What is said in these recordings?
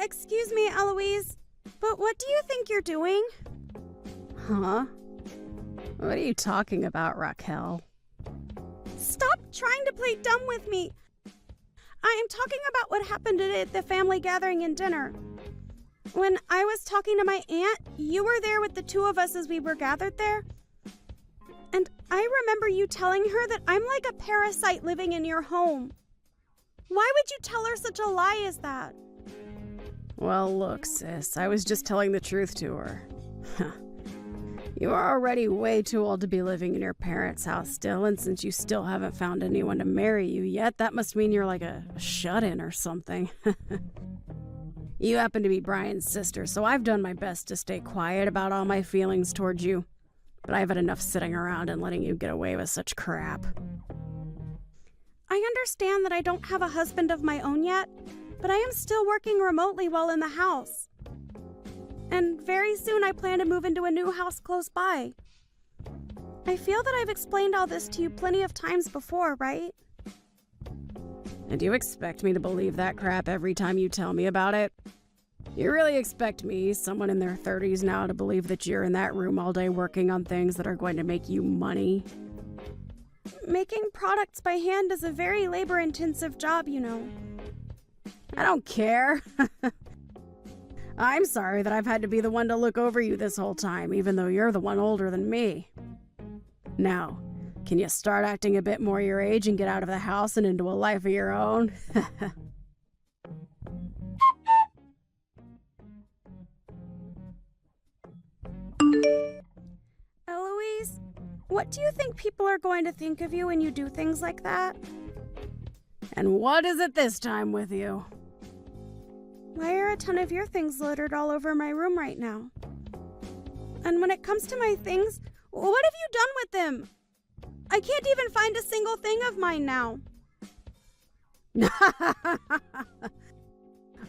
Excuse me, Eloise, but what do you think you're doing? Huh? What are you talking about, Raquel? Stop trying to play dumb with me. I am talking about what happened today at the family gathering and dinner. When I was talking to my aunt, you were there with the two of us as we were gathered there. And I remember you telling her that I'm like a parasite living in your home. Why would you tell her such a lie as that? Well, look, sis, I was just telling the truth to her. You are already way too old to be living in your parents' house still, and since you still haven't found anyone to marry you yet, that must mean you're like a shut-in or something. You happen to be Brian's sister, so I've done my best to stay quiet about all my feelings towards you. But I've had enough sitting around and letting you get away with such crap. I understand that I don't have a husband of my own yet, but I am still working remotely while in the house. And very soon I plan to move into a new house close by. I feel that I've explained all this to you plenty of times before, right? And you expect me to believe that crap every time you tell me about it? You really expect me, someone in their 30s now, to believe that you're in that room all day working on things that are going to make you money? Making products by hand is a very labor-intensive job, you know. I don't care. I'm sorry that I've had to be the one to look over you this whole time, even though you're the one older than me. Now, can you start acting a bit more your age and get out of the house and into a life of your own? Eloise, what do you think people are going to think of you when you do things like that? And what is it this time with you? Why are a ton of your things littered all over my room right now? And when it comes to my things, what have you done with them? I can't even find a single thing of mine now.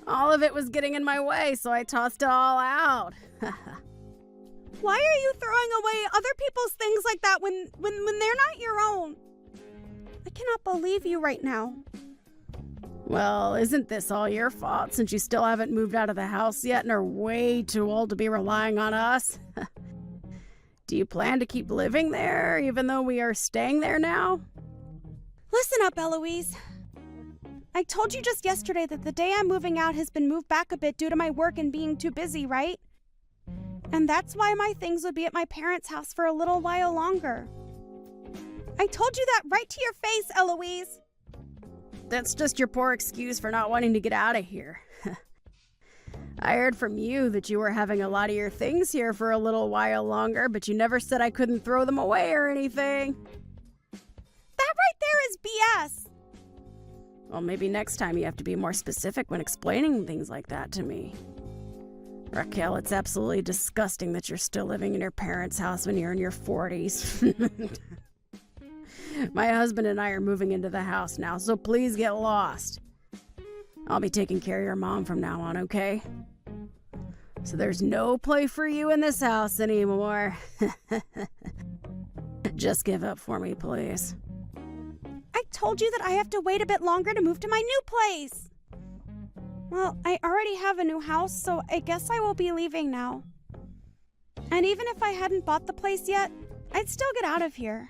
All of it was getting in my way, so I tossed it all out. Why are you throwing away other people's things like that when they're not your own? I cannot believe you right now. Well, isn't this all your fault since you still haven't moved out of the house yet and are way too old to be relying on us? Do you plan to keep living there even though we are staying there now? Listen up, Eloise. I told you just yesterday that the day I'm moving out has been moved back a bit due to my work and being too busy, right? And that's why my things would be at my parents' house for a little while longer. I told you that right to your face, Eloise. That's just your poor excuse for not wanting to get out of here. I heard from you that you were having a lot of your things here for a little while longer, but you never said I couldn't throw them away or anything. That right there is BS. Well, maybe next time you have to be more specific when explaining things like that to me. Raquel, it's absolutely disgusting that you're still living in your parents' house when you're in your 40s. My husband and I are moving into the house now, so please get lost. I'll be taking care of your mom from now on, okay? So there's no play for you in this house anymore. Just give up for me, please. I told you that I have to wait a bit longer to move to my new place. Well, I already have a new house, so I guess I will be leaving now. And even if I hadn't bought the place yet, I'd still get out of here.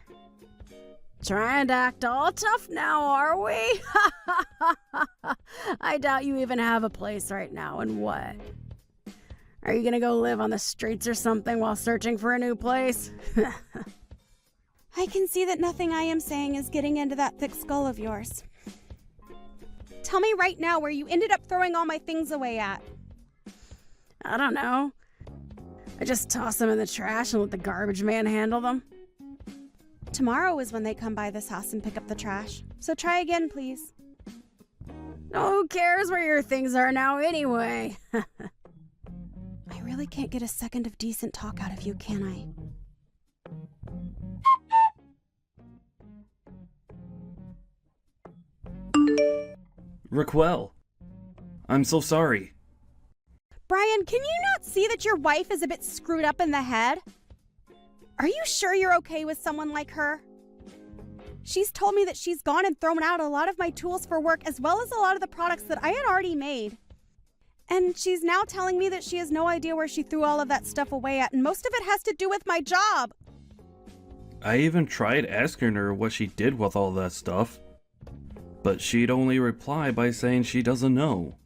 Trying to act all tough now, are we? I doubt you even have a place right now, and what? Are you gonna go live on the streets or something while searching for a new place? I can see that nothing I am saying is getting into that thick skull of yours. Tell me right now where you ended up throwing all my things away at. I don't know. I just toss them in the trash and let the garbage man handle them. Tomorrow is when they come by this house and pick up the trash. So try again, please. Who cares where your things are now anyway? I really can't get a second of decent talk out of you, can I? Raquel, I'm so sorry. Brian, can you not see that your wife is a bit screwed up in the head? Are you sure you're okay with someone like her? She's told me that she's gone and thrown out a lot of my tools for work as well as a lot of the products that I had already made. And she's now telling me that she has no idea where she threw all of that stuff away at, and most of it has to do with my job. I even tried asking her what she did with all that stuff, but she'd only reply by saying she doesn't know.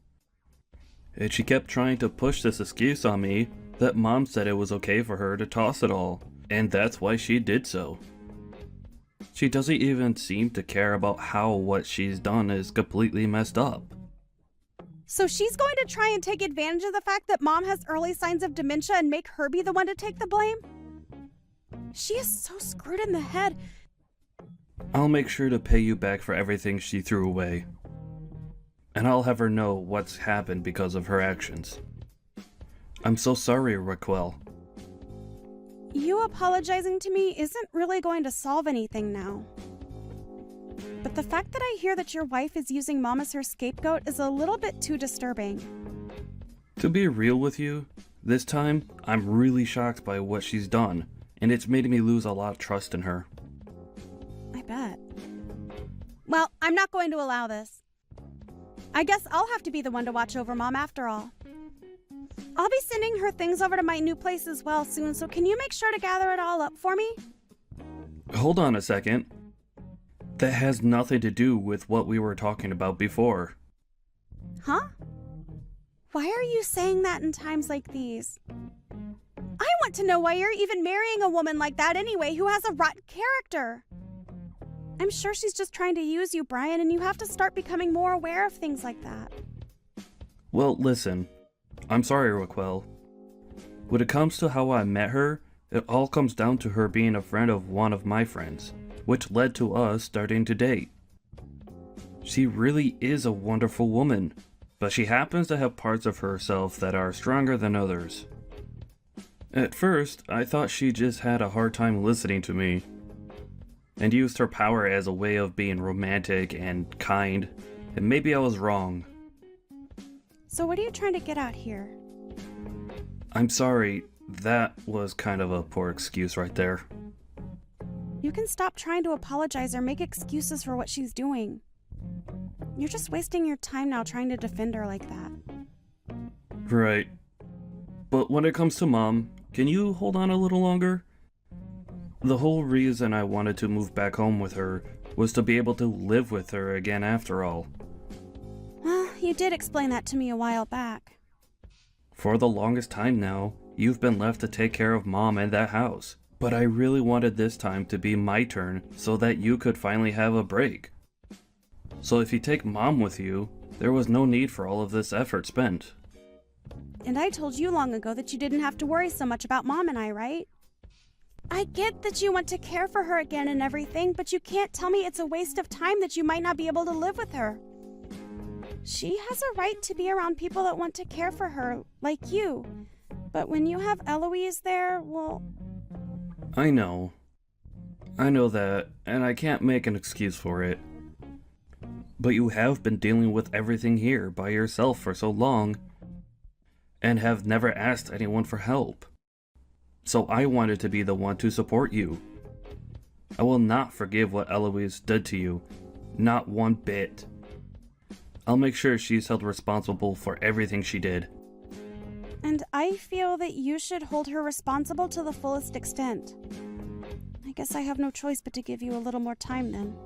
And she kept trying to push this excuse on me that Mom said it was okay for her to toss it all, and that's why she did so. She doesn't even seem to care about how what she's done is completely messed up. So she's going to try and take advantage of the fact that Mom has early signs of dementia and make her be the one to take the blame? She is so screwed in the head. I'll make sure to pay you back for everything she threw away. And I'll have her know what's happened because of her actions. I'm so sorry, Raquel. You apologizing to me isn't really going to solve anything now. But the fact that I hear that your wife is using Mom as her scapegoat is a little bit too disturbing. To be real with you, this time I'm really shocked by what she's done, and it's made me lose a lot of trust in her. I bet. Well, I'm not going to allow this. I guess I'll have to be the one to watch over Mom after all. I'll be sending her things over to my new place as well soon, so can you make sure to gather it all up for me? Hold on a second. That has nothing to do with what we were talking about before. Huh? Why are you saying that in times like these? I want to know why you're even marrying a woman like that anyway, who has a rotten character. I'm sure she's just trying to use you, Brian, and you have to start becoming more aware of things like that. Well, listen. I'm sorry, Raquel. When it comes to how I met her, it all comes down to her being a friend of one of my friends, which led to us starting to date. She really is a wonderful woman, but she happens to have parts of herself that are stronger than others. At first, I thought she just had a hard time listening to me, and used her power as a way of being romantic and kind, and maybe I was wrong. So what are you trying to get at here? I'm sorry, that was kind of a poor excuse right there. You can stop trying to apologize or make excuses for what she's doing. You're just wasting your time now trying to defend her like that. Right. But when it comes to Mom, can you hold on a little longer? The whole reason I wanted to move back home with her was to be able to live with her again after all. Well, you did explain that to me a while back. For the longest time now, you've been left to take care of Mom and that house. But I really wanted this time to be my turn so that you could finally have a break. So if you take Mom with you, there was no need for all of this effort spent. And I told you long ago that you didn't have to worry so much about Mom and I, right? I get that you want to care for her again and everything, but you can't tell me it's a waste of time that you might not be able to live with her. She has a right to be around people that want to care for her, like you. But when you have Eloise there, well... I know that, and I can't make an excuse for it. But you have been dealing with everything here by yourself for so long, and have never asked anyone for help. So I wanted to be the one to support you. I will not forgive what Eloise did to you, not one bit. I'll make sure she's held responsible for everything she did. And I feel that you should hold her responsible to the fullest extent. I guess I have no choice but to give you a little more time then.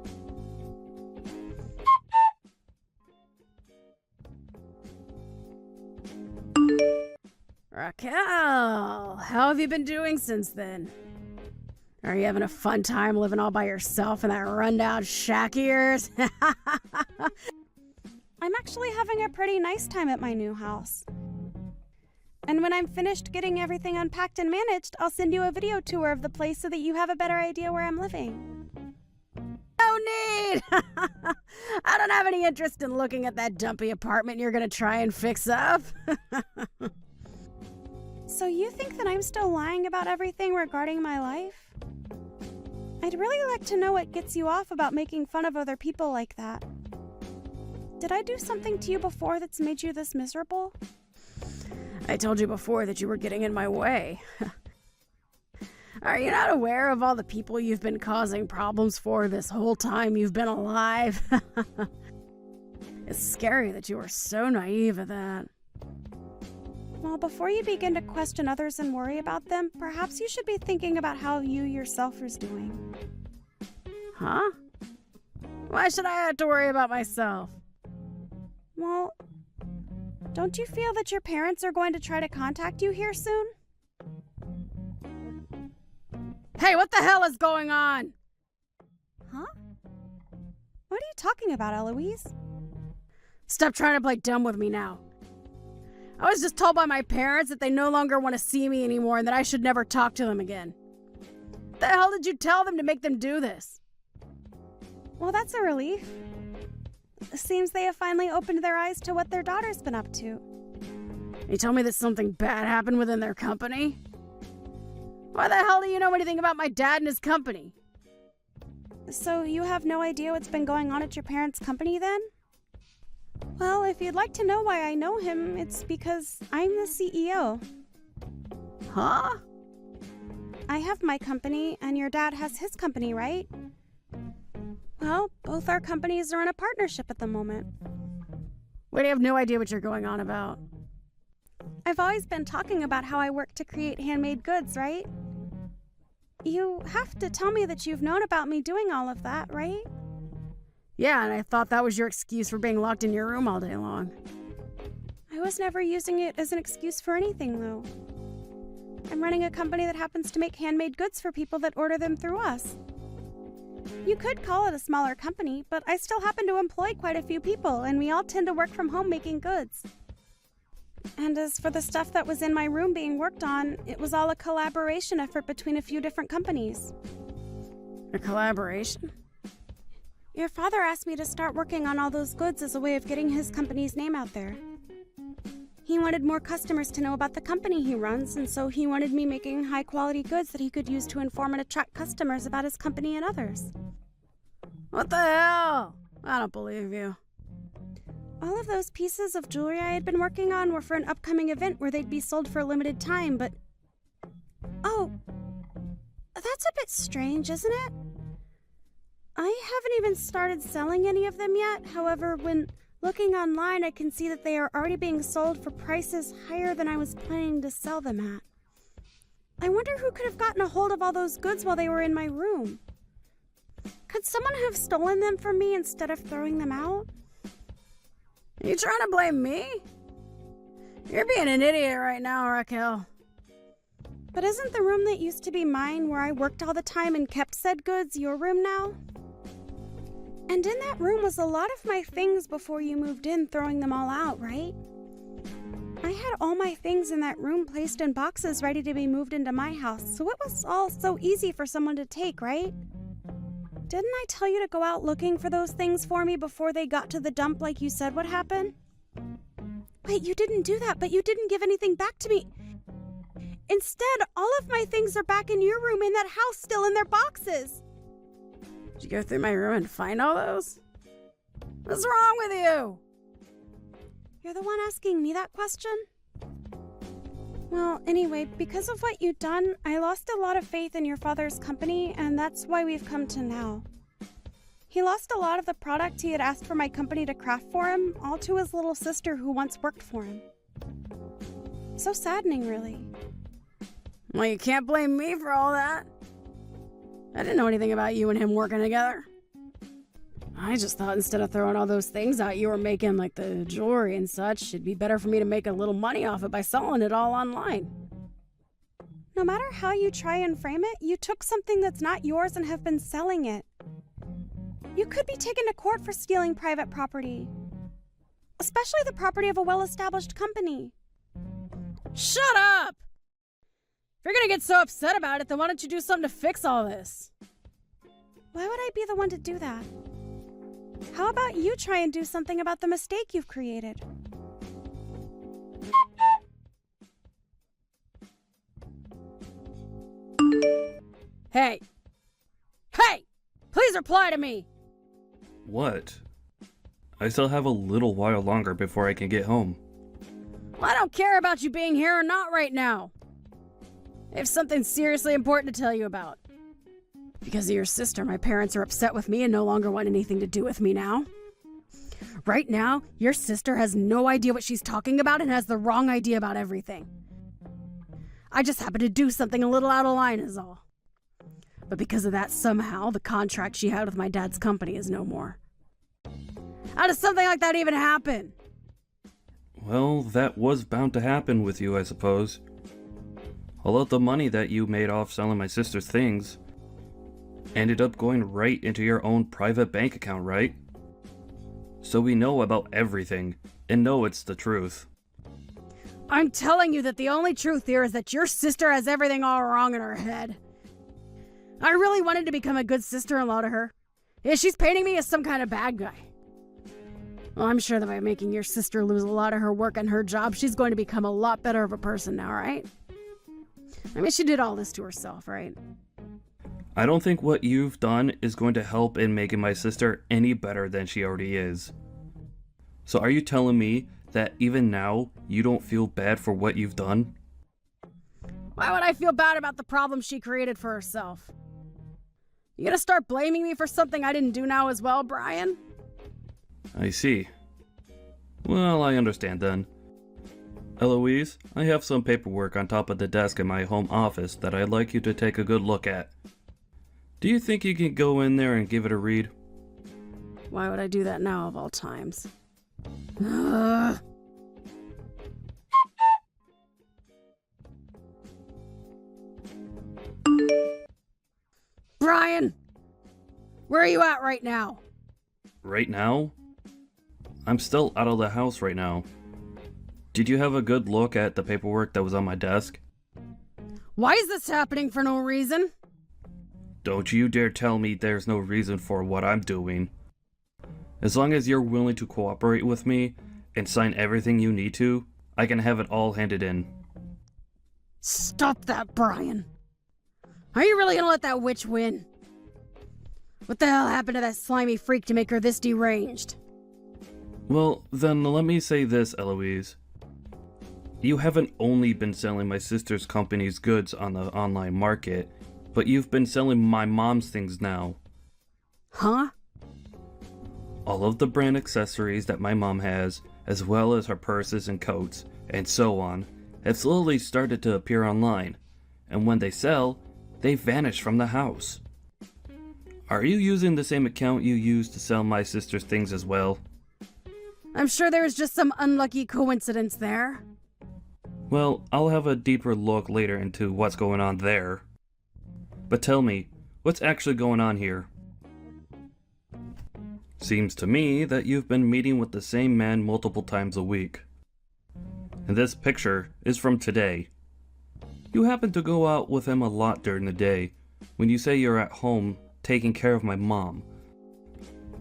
Raquel, how have you been doing since then? Are you having a fun time living all by yourself in that rundown shack of yours? I'm actually having a pretty nice time at my new house. And when I'm finished getting everything unpacked and managed, I'll send you a video tour of the place so that you have a better idea where I'm living. No need! I don't have any interest in looking at that dumpy apartment you're gonna try and fix up. So you think that I'm still lying about everything regarding my life? I'd really like to know what gets you off about making fun of other people like that. Did I do something to you before that's made you this miserable? I told you before that you were getting in my way. Are you not aware of all the people you've been causing problems for this whole time you've been alive? It's scary that you were so naive at that. Well, before you begin to question others and worry about them, perhaps you should be thinking about how you yourself is doing. Huh? Why should I have to worry about myself? Well, don't you feel that your parents are going to try to contact you here soon? Hey, what the hell is going on? Huh? What are you talking about, Eloise? Stop trying to play dumb with me now. I was just told by my parents that they no longer want to see me anymore and that I should never talk to them again. What the hell did you tell them to make them do this? Well, that's a relief. It seems they have finally opened their eyes to what their daughter's been up to. You told me that something bad happened within their company? Why the hell do you know anything about my dad and his company? So you have no idea what's been going on at your parents' company then? Well, if you'd like to know why I know him, it's because I'm the CEO. Huh? I have my company, and your dad has his company, right? Well, both our companies are in a partnership at the moment. We have no idea what you're going on about. I've always been talking about how I work to create handmade goods, right? You have to tell me that you've known about me doing all of that, right? Yeah, and I thought that was your excuse for being locked in your room all day long. I was never using it as an excuse for anything, though. I'm running a company that happens to make handmade goods for people that order them through us. You could call it a smaller company, but I still happen to employ quite a few people, and we all tend to work from home making goods. And as for the stuff that was in my room being worked on, it was all a collaboration effort between a few different companies. A collaboration? Your father asked me to start working on all those goods as a way of getting his company's name out there. He wanted more customers to know about the company he runs, and so he wanted me making high-quality goods that he could use to inform and attract customers about his company and others. What the hell? I don't believe you. All of those pieces of jewelry I had been working on were for an upcoming event where they'd be sold for a limited time, but... Oh, that's a bit strange, isn't it? I haven't even started selling any of them yet. However, when looking online, I can see that they are already being sold for prices higher than I was planning to sell them at. I wonder who could have gotten a hold of all those goods while they were in my room. Could someone have stolen them from me instead of throwing them out? Are you trying to blame me? You're being an idiot right now, Raquel. But isn't the room that used to be mine, where I worked all the time and kept said goods, your room now? And in that room was a lot of my things before you moved in, throwing them all out, right? I had all my things in that room placed in boxes ready to be moved into my house, so it was all so easy for someone to take, right? Didn't I tell you to go out looking for those things for me before they got to the dump like you said would happen? Wait, you didn't do that, but you didn't give anything back to me. Instead, all of my things are back in your room in that house, still in their boxes. Did you go through my room and find all those? What's wrong with you? You're the one asking me that question? Well, anyway, because of what you've done, I lost a lot of faith in your father's company, and that's why we've come to now. He lost a lot of the product he had asked for my company to craft for him, all to his little sister who once worked for him. So saddening, really. Well, you can't blame me for all that. I didn't know anything about you and him working together. I just thought instead of throwing all those things out you were making, like the jewelry and such, it'd be better for me to make a little money off it by selling it all online. No matter how you try and frame it, you took something that's not yours and have been selling it. You could be taken to court for stealing private property, especially the property of a well-established company. Shut up! If you're gonna get so upset about it, then why don't you do something to fix all this? Why would I be the one to do that? How about you try and do something about the mistake you've created? Hey! Hey! Please reply to me! What? I still have a little while longer before I can get home. Well, I don't care about you being here or not right now. I have something seriously important to tell you about. Because of your sister, my parents are upset with me and no longer want anything to do with me now. Right now, your sister has no idea what she's talking about and has the wrong idea about everything. I just happened to do something a little out of line is all. But because of that, somehow, the contract she had with my dad's company is no more. How does something like that even happen? Well, that was bound to happen with you, I suppose. All of the money that you made off selling my sister's things ended up going right into your own private bank account, right? So we know about everything, and know it's the truth. I'm telling you that the only truth here is that your sister has everything all wrong in her head. I really wanted to become a good sister-in-law to her. Yeah, she's painting me as some kind of bad guy. Well, I'm sure that by making your sister lose a lot of her work and her job, she's going to become a lot better of a person now, right? I mean, she did all this to herself, right? I don't think what you've done is going to help in making my sister any better than she already is. So are you telling me that even now, you don't feel bad for what you've done? Why would I feel bad about the problem she created for herself? You gonna start blaming me for something I didn't do now as well, Brian? I see. Well, I understand then. Eloise, I have some paperwork on top of the desk in my home office that I'd like you to take a good look at. Do you think you can go in there and give it a read? Why would I do that now of all times? Ugh. Brian! Where are you at right now? Right now? I'm still out of the house right now. Did you have a good look at the paperwork that was on my desk? Why is this happening for no reason? Don't you dare tell me there's no reason for what I'm doing. As long as you're willing to cooperate with me and sign everything you need to, I can have it all handed in. Stop that, Brian. Are you really gonna let that witch win? What the hell happened to that slimy freak to make her this deranged? Well, then let me say this, Eloise. You haven't only been selling my sister's company's goods on the online market, but you've been selling my mom's things now. Huh? All of the brand accessories that my mom has, as well as her purses and coats, and so on, have slowly started to appear online, and when they sell, they vanish from the house. Are you using the same account you used to sell my sister's things as well? I'm sure there was just some unlucky coincidence there. Well, I'll have a deeper look later into what's going on there. But tell me, what's actually going on here? Seems to me that you've been meeting with the same man multiple times a week. And this picture is from today. You happen to go out with him a lot during the day, when you say you're at home taking care of my mom,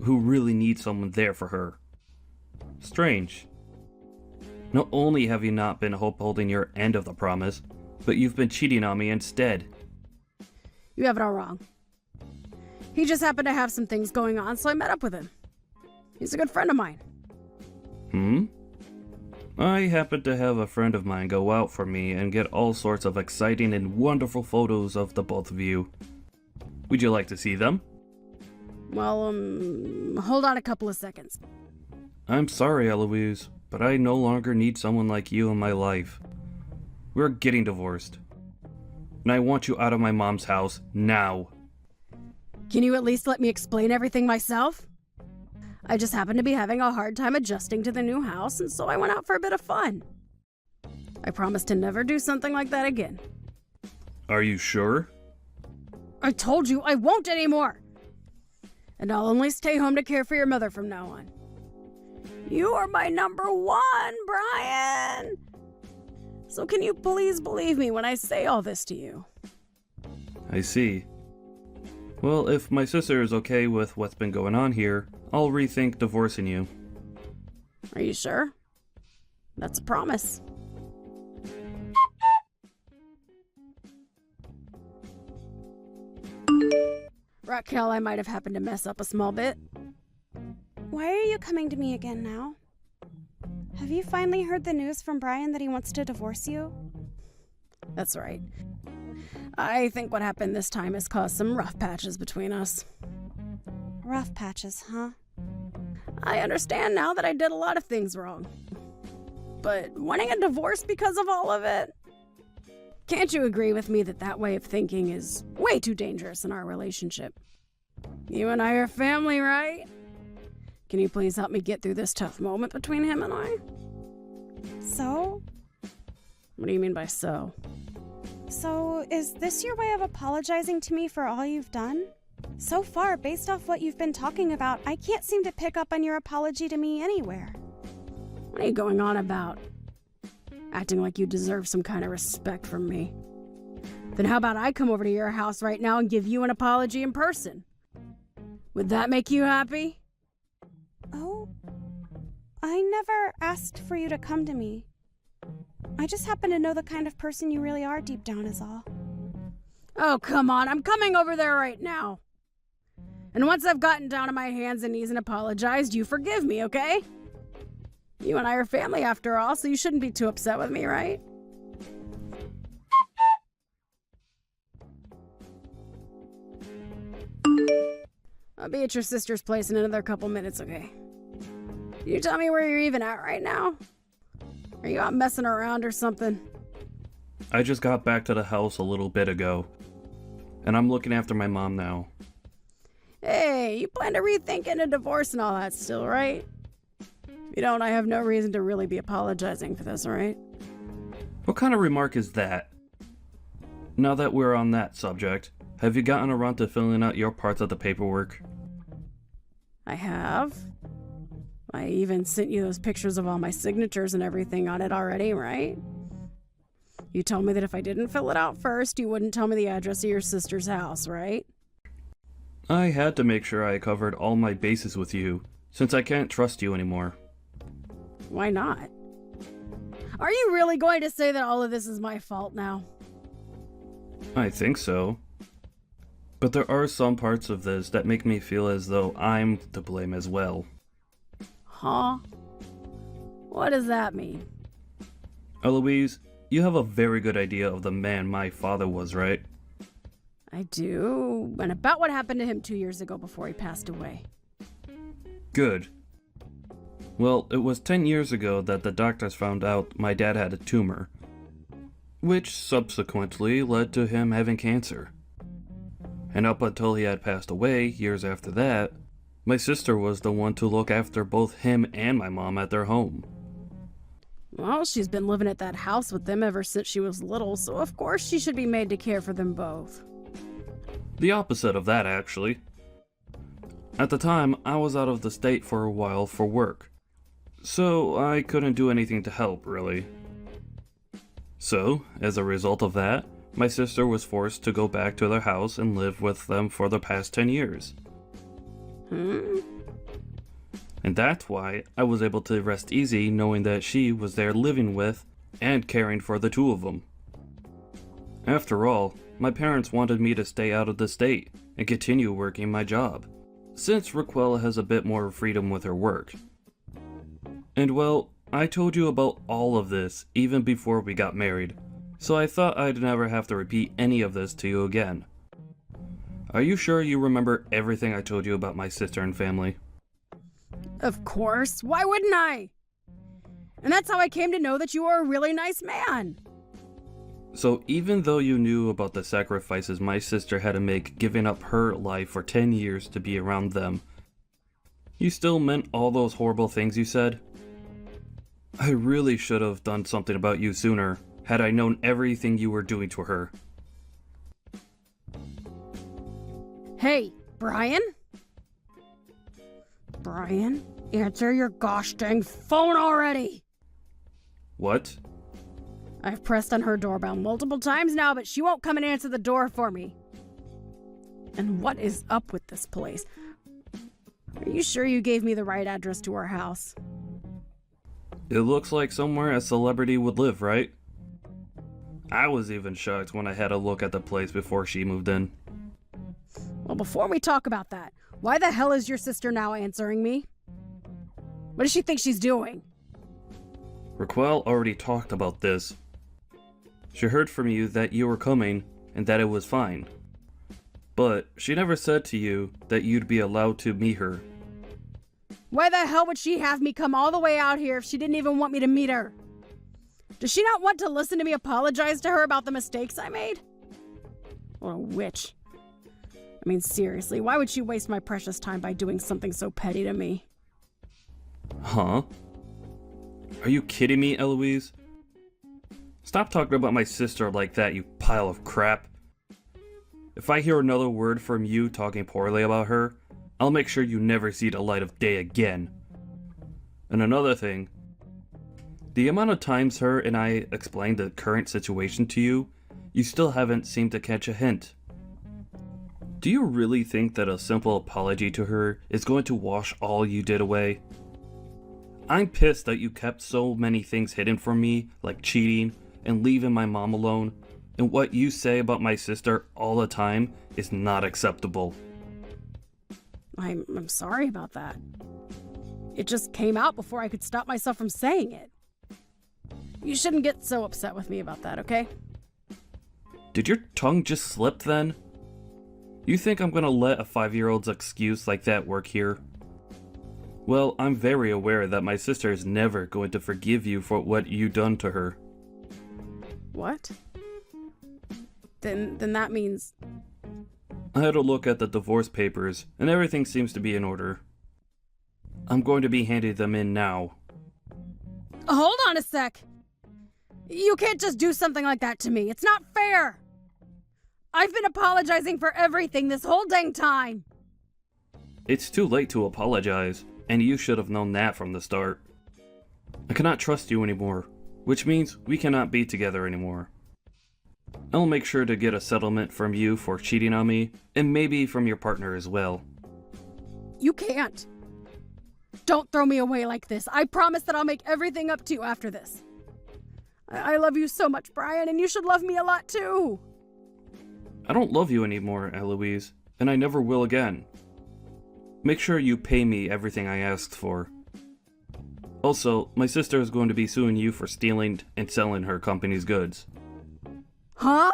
who really needs someone there for her. Strange. Not only have you not been upholding your end of the promise, but you've been cheating on me instead. You have it all wrong. He just happened to have some things going on, so I met up with him. He's a good friend of mine. I happen to have a friend of mine go out for me and get all sorts of exciting and wonderful photos of the both of you. Would you like to see them? Well, hold on a couple of seconds. I'm sorry, Eloise, but I no longer need someone like you in my life. We're getting divorced. And I want you out of my mom's house now. Can you at least let me explain everything myself? I just happened to be having a hard time adjusting to the new house, and so I went out for a bit of fun. I promise to never do something like that again. Are you sure? I told you I won't anymore! And I'll only stay home to care for your mother from now on. You are my number one, Brian! So can you please believe me when I say all this to you? I see. Well, if my sister is okay with what's been going on here, I'll rethink divorcing you. Are you sure? That's a promise. Raquel, I might have happened to mess up a small bit. Why are you coming to me again now? Have you finally heard the news from Brian that he wants to divorce you? That's right. I think what happened this time has caused some rough patches between us. Rough patches, huh? I understand now that I did a lot of things wrong. But wanting a divorce because of all of it? Can't you agree with me that that way of thinking is way too dangerous in our relationship? You and I are family, right? Can you please help me get through this tough moment between him and I? So? What do you mean by so? So, is this your way of apologizing to me for all you've done? So far, based off what you've been talking about, I can't seem to pick up on your apology to me anywhere. What are you going on about? Acting like you deserve some kind of respect from me. Then how about I come over to your house right now and give you an apology in person? Would that make you happy? Oh, I never asked for you to come to me. I just happen to know the kind of person you really are deep down is all. Oh, come on, I'm coming over there right now. And once I've gotten down on my hands and knees and apologized, you forgive me, okay? You and I are family after all, so you shouldn't be too upset with me, right? I'll be at your sister's place in another couple minutes, okay? Can you tell me where you're even at right now? Are you out messing around or something? I just got back to the house a little bit ago, and I'm looking after my mom now. Hey, you plan to rethink a divorce and all that still, right? If you don't, I have no reason to really be apologizing for this, right? What kind of remark is that? Now that we're on that subject, have you gotten around to filling out your parts of the paperwork? I have. I even sent you those pictures of all my signatures and everything on it already, right? You told me that if I didn't fill it out first, you wouldn't tell me the address of your sister's house, right? I had to make sure I covered all my bases with you, since I can't trust you anymore. Why not? Are you really going to say that all of this is my fault now? I think so. But there are some parts of this that make me feel as though I'm to blame as well. Huh? What does that mean? Eloise, you have a very good idea of the man my father was, right? I do, and about what happened to him 2 years ago before he passed away. Good. Well, it was 10 years ago that the doctors found out my dad had a tumor, which subsequently led to him having cancer. And up until he had passed away, years after that, my sister was the one to look after both him and my mom at their home. Well, she's been living at that house with them ever since she was little, so of course she should be made to care for them both. The opposite of that, actually. At the time, I was out of the state for a while for work, so I couldn't do anything to help, really. So, as a result of that, my sister was forced to go back to their house and live with them for the past 10 years. And that's why I was able to rest easy knowing that she was there living with and caring for the two of them. After all, my parents wanted me to stay out of the state and continue working my job, since Raquel has a bit more freedom with her work. And well, I told you about all of this even before we got married, so I thought I'd never have to repeat any of this to you again. Are you sure you remember everything I told you about my sister and family? Of course, why wouldn't I? And that's how I came to know that you are a really nice man. So even though you knew about the sacrifices my sister had to make giving up her life for 10 years to be around them, you still meant all those horrible things you said? I really should have done something about you sooner, had I known everything you were doing to her. Hey, Brian? Brian, answer your gosh dang phone already! What? I've pressed on her doorbell multiple times now, but she won't come and answer the door for me. And what is up with this place? Are you sure you gave me the right address to her house? It looks like somewhere a celebrity would live, right? I was even shocked when I had a look at the place before she moved in. Well, before we talk about that, why the hell is your sister now answering me? What does she think she's doing? Raquel already talked about this. She heard from you that you were coming and that it was fine. But she never said to you that you'd be allowed to meet her. Why the hell would she have me come all the way out here if she didn't even want me to meet her? Does she not want to listen to me apologize to her about the mistakes I made? What a witch. I mean, seriously, why would she waste my precious time by doing something so petty to me? Huh? Are you kidding me, Eloise? Stop talking about my sister like that, you pile of crap. If I hear another word from you talking poorly about her, I'll make sure you never see the light of day again. And another thing, the amount of times her and I explained the current situation to you, you still haven't seemed to catch a hint. Do you really think that a simple apology to her is going to wash all you did away? I'm pissed that you kept so many things hidden from me, like cheating and leaving my mom alone, and what you say about my sister all the time is not acceptable. I'm sorry about that. It just came out before I could stop myself from saying it. You shouldn't get so upset with me about that, okay? Did your tongue just slip then? You think I'm gonna let a 5-year-old's excuse like that work here? Well, I'm very aware that my sister is never going to forgive you for what you done to her. What? Then that means... I had a look at the divorce papers, and everything seems to be in order. I'm going to be handing them in now. Hold on a sec! You can't just do something like that to me. It's not fair! I've been apologizing for everything this whole dang time! It's too late to apologize, and you should have known that from the start. I cannot trust you anymore, which means we cannot be together anymore. I'll make sure to get a settlement from you for cheating on me, and maybe from your partner as well. You can't. Don't throw me away like this. I promise that I'll make everything up to you after this. I love you so much, Brian, and you should love me a lot too. I don't love you anymore, Eloise, and I never will again. Make sure you pay me everything I asked for. Also, my sister is going to be suing you for stealing and selling her company's goods. Huh?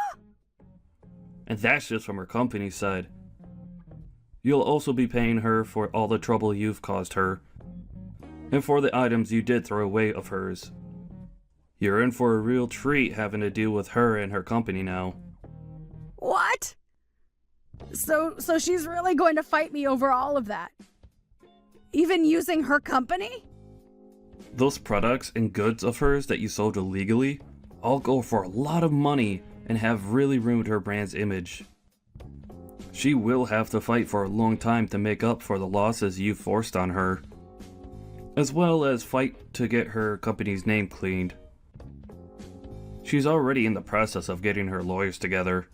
And that's just from her company's side. You'll also be paying her for all the trouble you've caused her, and for the items you did throw away of hers. You're in for a real treat having to deal with her and her company now. What? So she's really going to fight me over all of that? Even using her company? Those products and goods of hers that you sold illegally all go for a lot of money and have really ruined her brand's image. She will have to fight for a long time to make up for the losses you forced on her, as well as fight to get her company's name cleaned. She's already in the process of getting her lawyers together.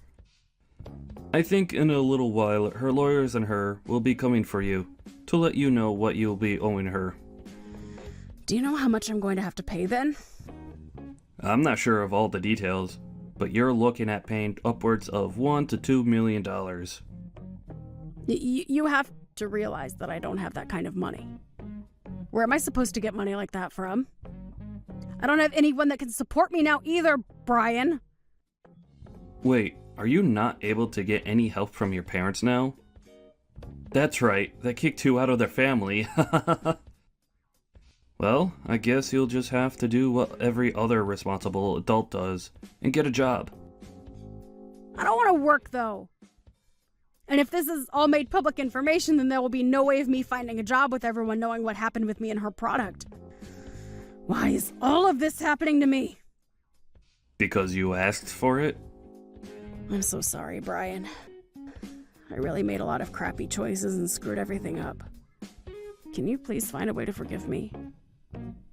I think in a little while her lawyers and her will be coming for you to let you know what you'll be owing her. Do you know how much I'm going to have to pay then? I'm not sure of all the details, but you're looking at paying upwards of $1 to $2 million. You have to realize that I don't have that kind of money. Where am I supposed to get money like that from? I don't have anyone that can support me now either, Brian. Wait, are you not able to get any help from your parents now? That's right, they kicked you out of their family. Well, I guess you'll just have to do what every other responsible adult does and get a job. I don't want to work, though. And if this is all made public information, then there will be no way of me finding a job with everyone knowing what happened with me and her product. Why is all of this happening to me? Because you asked for it? I'm so sorry, Brian. I really made a lot of crappy choices and screwed everything up. Can you please find a way to forgive me?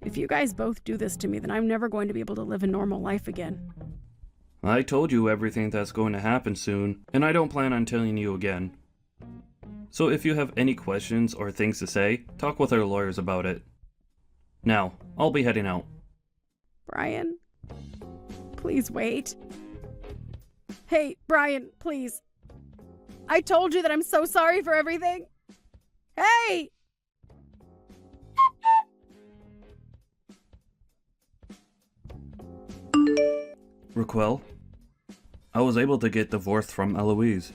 If you guys both do this to me, then I'm never going to be able to live a normal life again. I told you everything that's going to happen soon, and I don't plan on telling you again. So if you have any questions or things to say, talk with our lawyers about it. Now, I'll be heading out. Brian, please wait. Hey, Brian, please. I told you that I'm so sorry for everything. Hey! Raquel, I was able to get divorced from Eloise.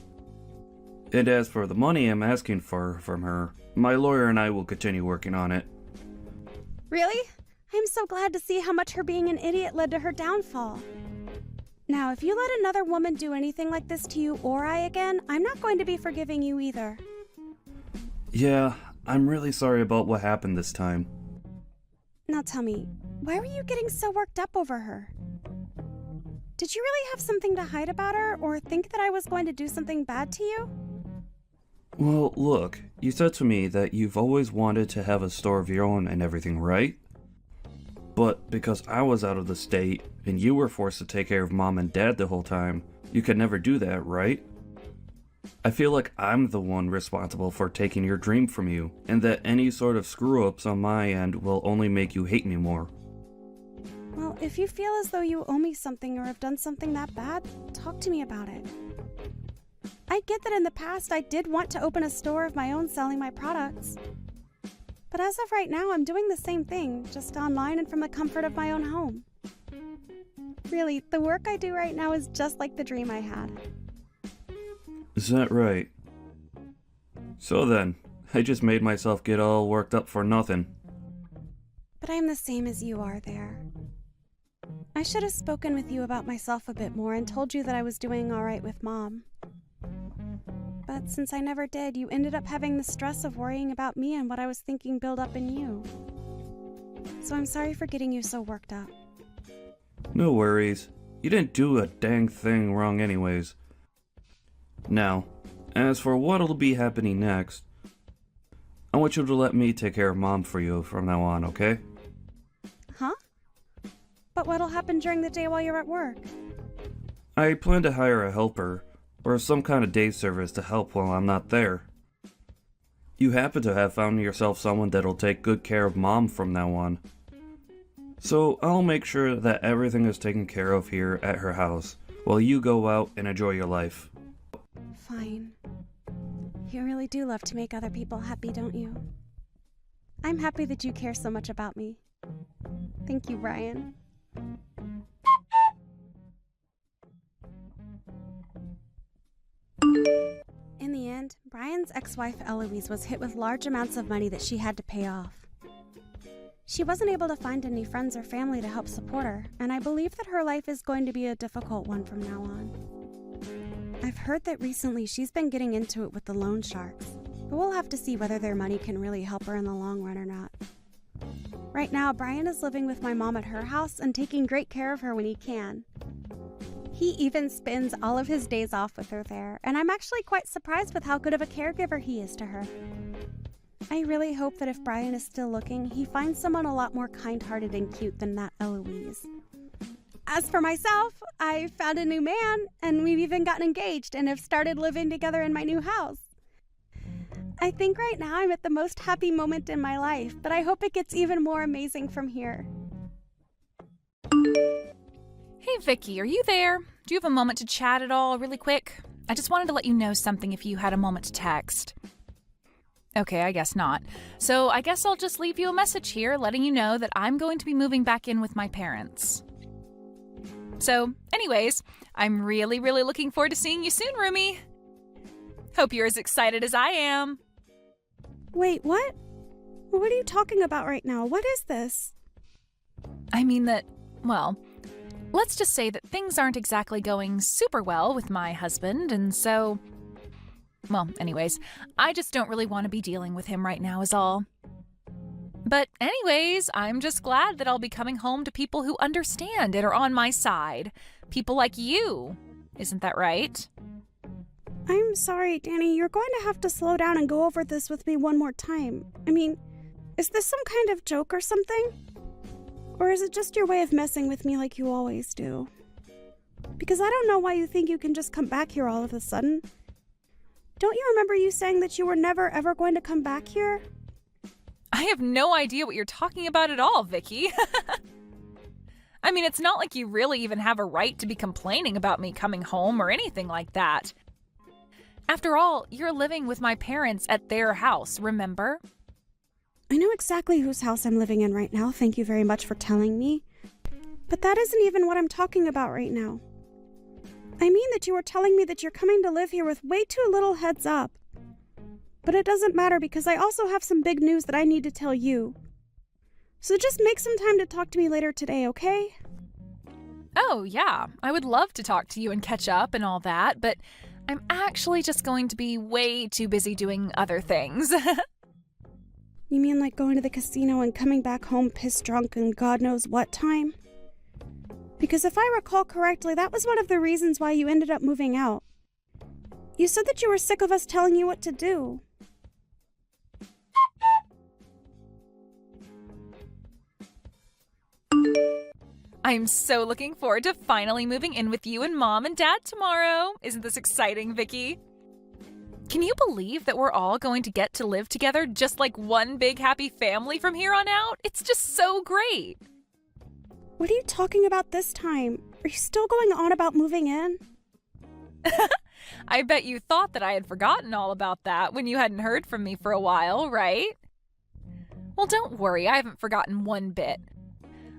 And as for the money I'm asking for from her, my lawyer and I will continue working on it. Really? I'm so glad to see how much her being an idiot led to her downfall. Now, if you let another woman do anything like this to you or I again, I'm not going to be forgiving you either. Yeah, I'm really sorry about what happened this time. Now tell me, why were you getting so worked up over her? Did you really have something to hide about her, or think that I was going to do something bad to you? Well, look, you said to me that you've always wanted to have a store of your own and everything, right? But because I was out of the state, and you were forced to take care of Mom and Dad the whole time, you could never do that, right? I feel like I'm the one responsible for taking your dream from you, and that any sort of screw-ups on my end will only make you hate me more. Well, if you feel as though you owe me something or have done something that bad, talk to me about it. I get that in the past I did want to open a store of my own selling my products. But as of right now, I'm doing the same thing, just online and from the comfort of my own home. Really, the work I do right now is just like the dream I had. Is that right? So then, I just made myself get all worked up for nothing. But I'm the same as you are there. I should have spoken with you about myself a bit more and told you that I was doing all right with Mom. But since I never did, you ended up having the stress of worrying about me and what I was thinking build up in you. So I'm sorry for getting you so worked up. No worries. You didn't do a dang thing wrong anyways. Now, as for what'll be happening next, I want you to let me take care of Mom for you from now on, okay? Huh? But what'll happen during the day while you're at work? I plan to hire a helper, or some kind of day service to help while I'm not there. You happen to have found yourself someone that'll take good care of Mom from now on. So I'll make sure that everything is taken care of here at her house, while you go out and enjoy your life. Fine. You really do love to make other people happy, don't you? I'm happy that you care so much about me. Thank you, Brian. In the end, Brian's ex-wife Eloise was hit with large amounts of money that she had to pay off. She wasn't able to find any friends or family to help support her, and I believe that her life is going to be a difficult one from now on. I've heard that recently she's been getting into it with the loan sharks, but we'll have to see whether their money can really help her in the long run or not. Right now, Brian is living with my mom at her house and taking great care of her when he can. He even spends all of his days off with her there, and I'm actually quite surprised with how good of a caregiver he is to her. I really hope that if Brian is still looking, he finds someone a lot more kind-hearted and cute than that Eloise. As for myself, I found a new man, and we've even gotten engaged and have started living together in my new house. I think right now I'm at the most happy moment in my life, but I hope it gets even more amazing from here. Hey Vicky, are you there? Do you have a moment to chat at all really quick? I just wanted to let you know something if you had a moment to text. Okay, I guess not. So I guess I'll just leave you a message here letting you know that I'm going to be moving back in with my parents. So, anyways, I'm really looking forward to seeing you soon, Rumi. Hope you're as excited as I am. Wait, what? What are you talking about right now? What is this? I mean that, well, let's just say that things aren't exactly going super well with my husband, and so, well, anyways, I just don't really want to be dealing with him right now is all. But anyways, I'm just glad that I'll be coming home to people who understand and are on my side. People like you. Isn't that right? I'm sorry, Danny. You're going to have to slow down and go over this with me one more time. I mean, is this some kind of joke or something? Or is it just your way of messing with me like you always do? Because I don't know why you think you can just come back here all of a sudden. Don't you remember you saying that you were never ever going to come back here? I have no idea what you're talking about at all, Vicky. I mean, it's not like you really even have a right to be complaining about me coming home or anything like that. After all, you're living with my parents at their house, remember? I know exactly whose house I'm living in right now, thank you very much for telling me. But that isn't even what I'm talking about right now. I mean that you were telling me that you're coming to live here with way too little heads up. But it doesn't matter because I also have some big news that I need to tell you. So just make some time to talk to me later today, okay? Oh, yeah. I would love to talk to you and catch up and all that, but I'm actually just going to be way too busy doing other things. You mean like going to the casino and coming back home pissed drunk and God knows what time? Because if I recall correctly, that was one of the reasons why you ended up moving out. You said that you were sick of us telling you what to do. I'm so looking forward to finally moving in with you and Mom and Dad tomorrow. Isn't this exciting, Vicky? Can you believe that we're all going to get to live together just like one big happy family from here on out? It's just so great. What are you talking about this time? Are you still going on about moving in? I bet you thought that I had forgotten all about that when you hadn't heard from me for a while, right? Well, don't worry, I haven't forgotten one bit.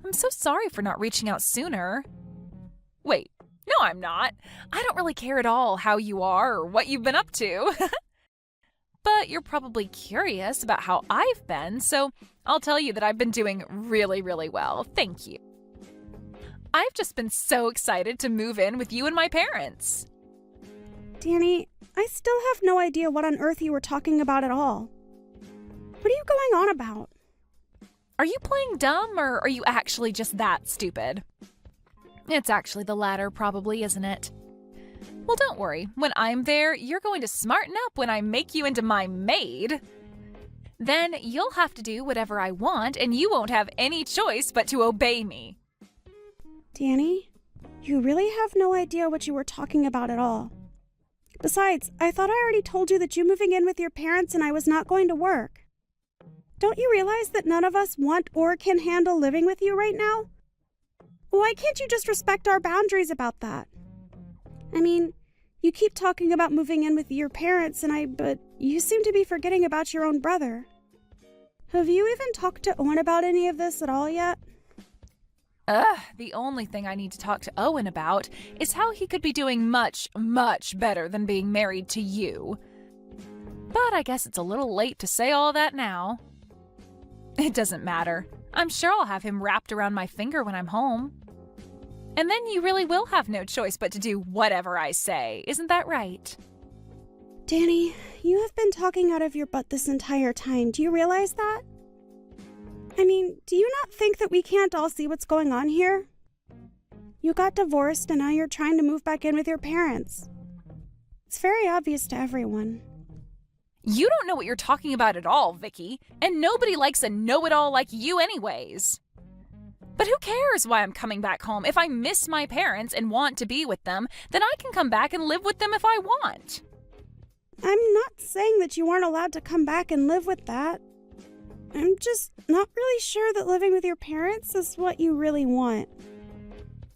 I'm so sorry for not reaching out sooner. Wait, no, I'm not. I don't really care at all how you are or what you've been up to. But you're probably curious about how I've been, so I'll tell you that I've been doing really, really well. Thank you. I've just been so excited to move in with you and my parents. Danny, I still have no idea what on earth you were talking about at all. What are you going on about? Are you playing dumb, or are you actually just that stupid? It's actually the latter, probably, isn't it? Well, don't worry. When I'm there, you're going to smarten up when I make you into my maid. Then you'll have to do whatever I want, and you won't have any choice but to obey me. Danny, you really have no idea what you were talking about at all. Besides, I thought I already told you that you moving in with your parents and I was not going to work. Don't you realize that none of us want or can handle living with you right now? Why can't you just respect our boundaries about that? I mean, you keep talking about moving in with your parents but you seem to be forgetting about your own brother. Have you even talked to Owen about any of this at all yet? The only thing I need to talk to Owen about is how he could be doing much, much better than being married to you. But I guess it's a little late to say all that now. It doesn't matter. I'm sure I'll have him wrapped around my finger when I'm home. And then you really will have no choice but to do whatever I say. Isn't that right? Danny, you have been talking out of your butt this entire time. Do you realize that? I mean, do you not think that we can't all see what's going on here? You got divorced and now you're trying to move back in with your parents. It's very obvious to everyone. You don't know what you're talking about at all, Vicky, and nobody likes a know-it-all like you anyways. But who cares why I'm coming back home? If I miss my parents and want to be with them, then I can come back and live with them if I want. I'm not saying that you aren't allowed to come back and live with that. I'm just not really sure that living with your parents is what you really want.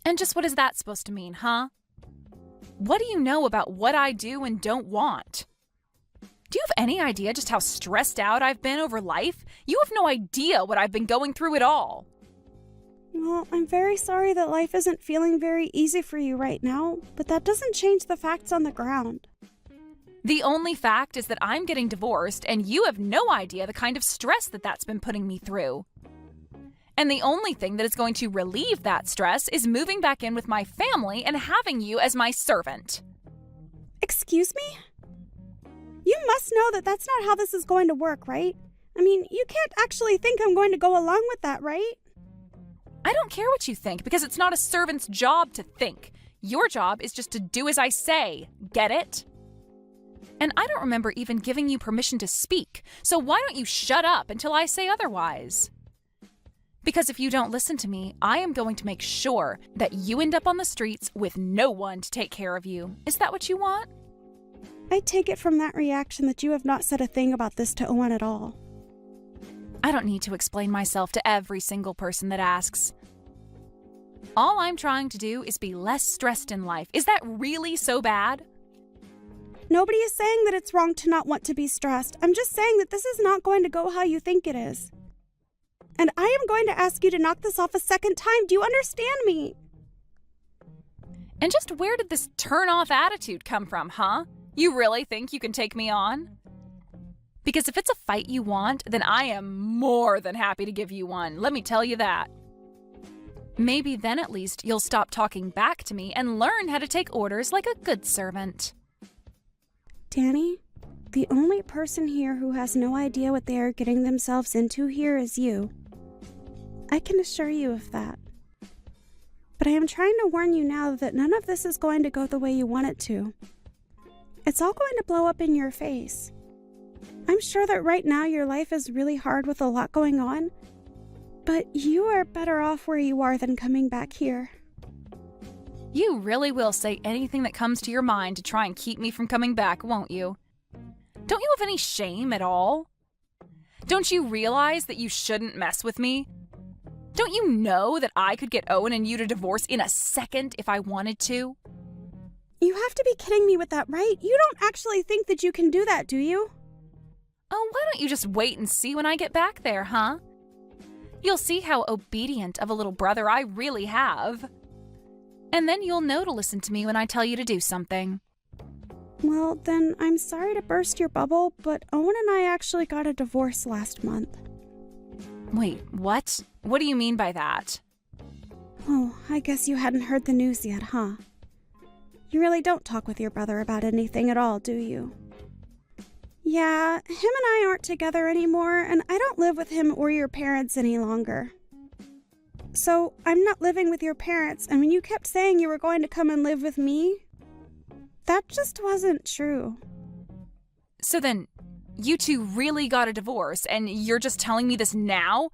And just what is that supposed to mean, huh? What do you know about what I do and don't want? Do you have any idea just how stressed out I've been over life? You have no idea what I've been going through at all. Well, I'm very sorry that life isn't feeling very easy for you right now, but that doesn't change the facts on the ground. The only fact is that I'm getting divorced, and you have no idea the kind of stress that's been putting me through. And the only thing that is going to relieve that stress is moving back in with my family and having you as my servant. Excuse me? You must know that that's not how this is going to work, right? I mean, you can't actually think I'm going to go along with that, right? I don't care what you think, because it's not a servant's job to think. Your job is just to do as I say. Get it? And I don't remember even giving you permission to speak, so why don't you shut up until I say otherwise? Because if you don't listen to me, I am going to make sure that you end up on the streets with no one to take care of you. Is that what you want? I take it from that reaction that you have not said a thing about this to Owen at all. I don't need to explain myself to every single person that asks. All I'm trying to do is be less stressed in life. Is that really so bad? Nobody is saying that it's wrong to not want to be stressed. I'm just saying that this is not going to go how you think it is. And I am going to ask you to knock this off a second time. Do you understand me? And just where did this turn-off attitude come from, huh? You really think you can take me on? Because if it's a fight you want, then I am more than happy to give you one. Let me tell you that. Maybe then at least you'll stop talking back to me and learn how to take orders like a good servant. Danny, the only person here who has no idea what they are getting themselves into here is you. I can assure you of that. But I am trying to warn you now that none of this is going to go the way you want it to. It's all going to blow up in your face. I'm sure that right now your life is really hard with a lot going on, but you are better off where you are than coming back here. You really will say anything that comes to your mind to try and keep me from coming back, won't you? Don't you have any shame at all? Don't you realize that you shouldn't mess with me? Don't you know that I could get Owen and you to divorce in a second if I wanted to? You have to be kidding me with that, right? You don't actually think that you can do that, do you? Oh, why don't you just wait and see when I get back there, huh? You'll see how obedient of a little brother I really have. And then you'll know to listen to me when I tell you to do something. Well, then I'm sorry to burst your bubble, but Owen and I actually got a divorce last month. Wait, what? What do you mean by that? Oh, I guess you hadn't heard the news yet, huh? You really don't talk with your brother about anything at all, do you? Yeah, him and I aren't together anymore, and I don't live with him or your parents any longer. So, I'm not living with your parents, and when you kept saying you were going to come and live with me, that just wasn't true. So then, you two really got a divorce, and you're just telling me this now?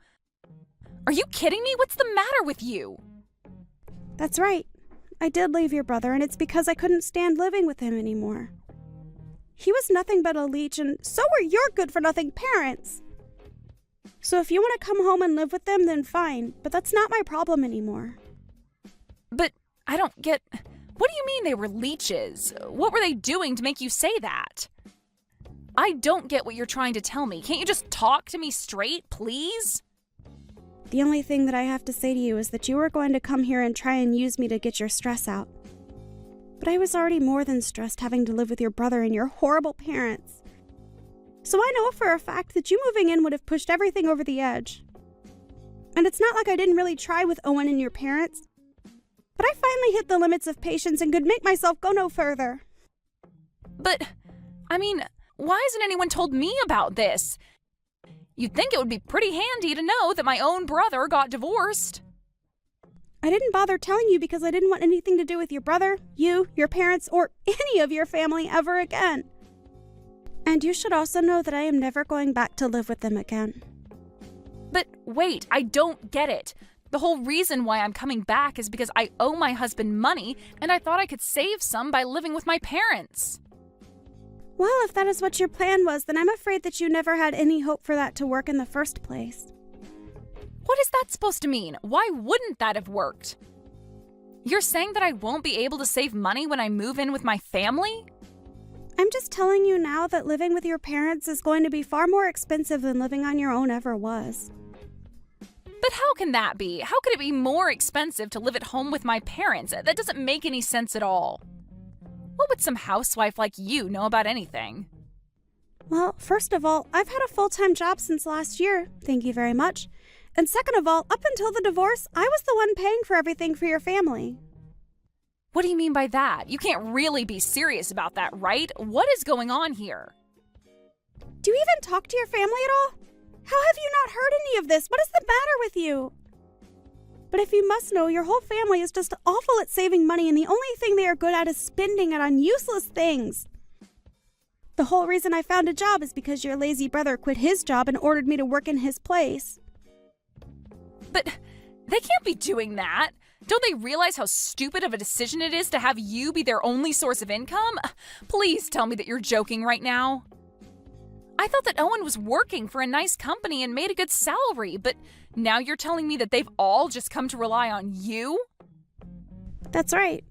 Are you kidding me? What's the matter with you? That's right. I did leave your brother, and it's because I couldn't stand living with him anymore. He was nothing but a leech, and so were your good-for-nothing parents. So if you want to come home and live with them, then fine, but that's not my problem anymore. But I don't get... What do you mean they were leeches? What were they doing to make you say that? I don't get what you're trying to tell me. Can't you just talk to me straight, please? The only thing that I have to say to you is that you were going to come here and try and use me to get your stress out. But I was already more than stressed having to live with your brother and your horrible parents. So I know for a fact that you moving in would have pushed everything over the edge. And it's not like I didn't really try with Owen and your parents, but I finally hit the limits of patience and could make myself go no further. But, I mean, why hasn't anyone told me about this? You'd think it would be pretty handy to know that my own brother got divorced. I didn't bother telling you because I didn't want anything to do with your brother, you, your parents, or any of your family ever again. And you should also know that I am never going back to live with them again. But wait, I don't get it. The whole reason why I'm coming back is because I owe my husband money, and I thought I could save some by living with my parents. Well, if that is what your plan was, then I'm afraid that you never had any hope for that to work in the first place. What is that supposed to mean? Why wouldn't that have worked? You're saying that I won't be able to save money when I move in with my family? I'm just telling you now that living with your parents is going to be far more expensive than living on your own ever was. But how can that be? How could it be more expensive to live at home with my parents? That doesn't make any sense at all. What would some housewife like you know about anything? Well, first of all, I've had a full-time job since last year, thank you very much. And second of all, up until the divorce, I was the one paying for everything for your family. What do you mean by that? You can't really be serious about that, right? What is going on here? Do you even talk to your family at all? How have you not heard any of this? What is the matter with you? But if you must know, your whole family is just awful at saving money, and the only thing they are good at is spending it on useless things. The whole reason I found a job is because your lazy brother quit his job and ordered me to work in his place. But they can't be doing that. Don't they realize how stupid of a decision it is to have you be their only source of income? Please tell me that you're joking right now. I thought that Owen was working for a nice company and made a good salary, but now you're telling me that they've all just come to rely on you? That's right.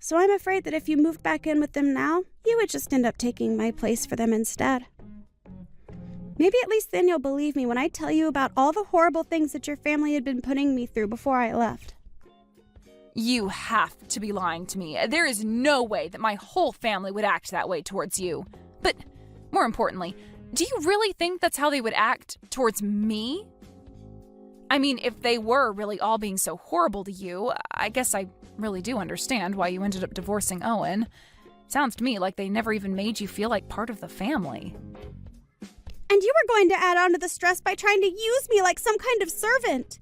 So I'm afraid that if you moved back in with them now, you would just end up taking my place for them instead. Maybe at least then you'll believe me when I tell you about all the horrible things that your family had been putting me through before I left. You have to be lying to me. There is no way that my whole family would act that way towards you. But more importantly, do you really think that's how they would act towards me? I mean, if they were really all being so horrible to you, I guess I really do understand why you ended up divorcing Owen. Sounds to me like they never even made you feel like part of the family. And you were going to add on to the stress by trying to use me like some kind of servant.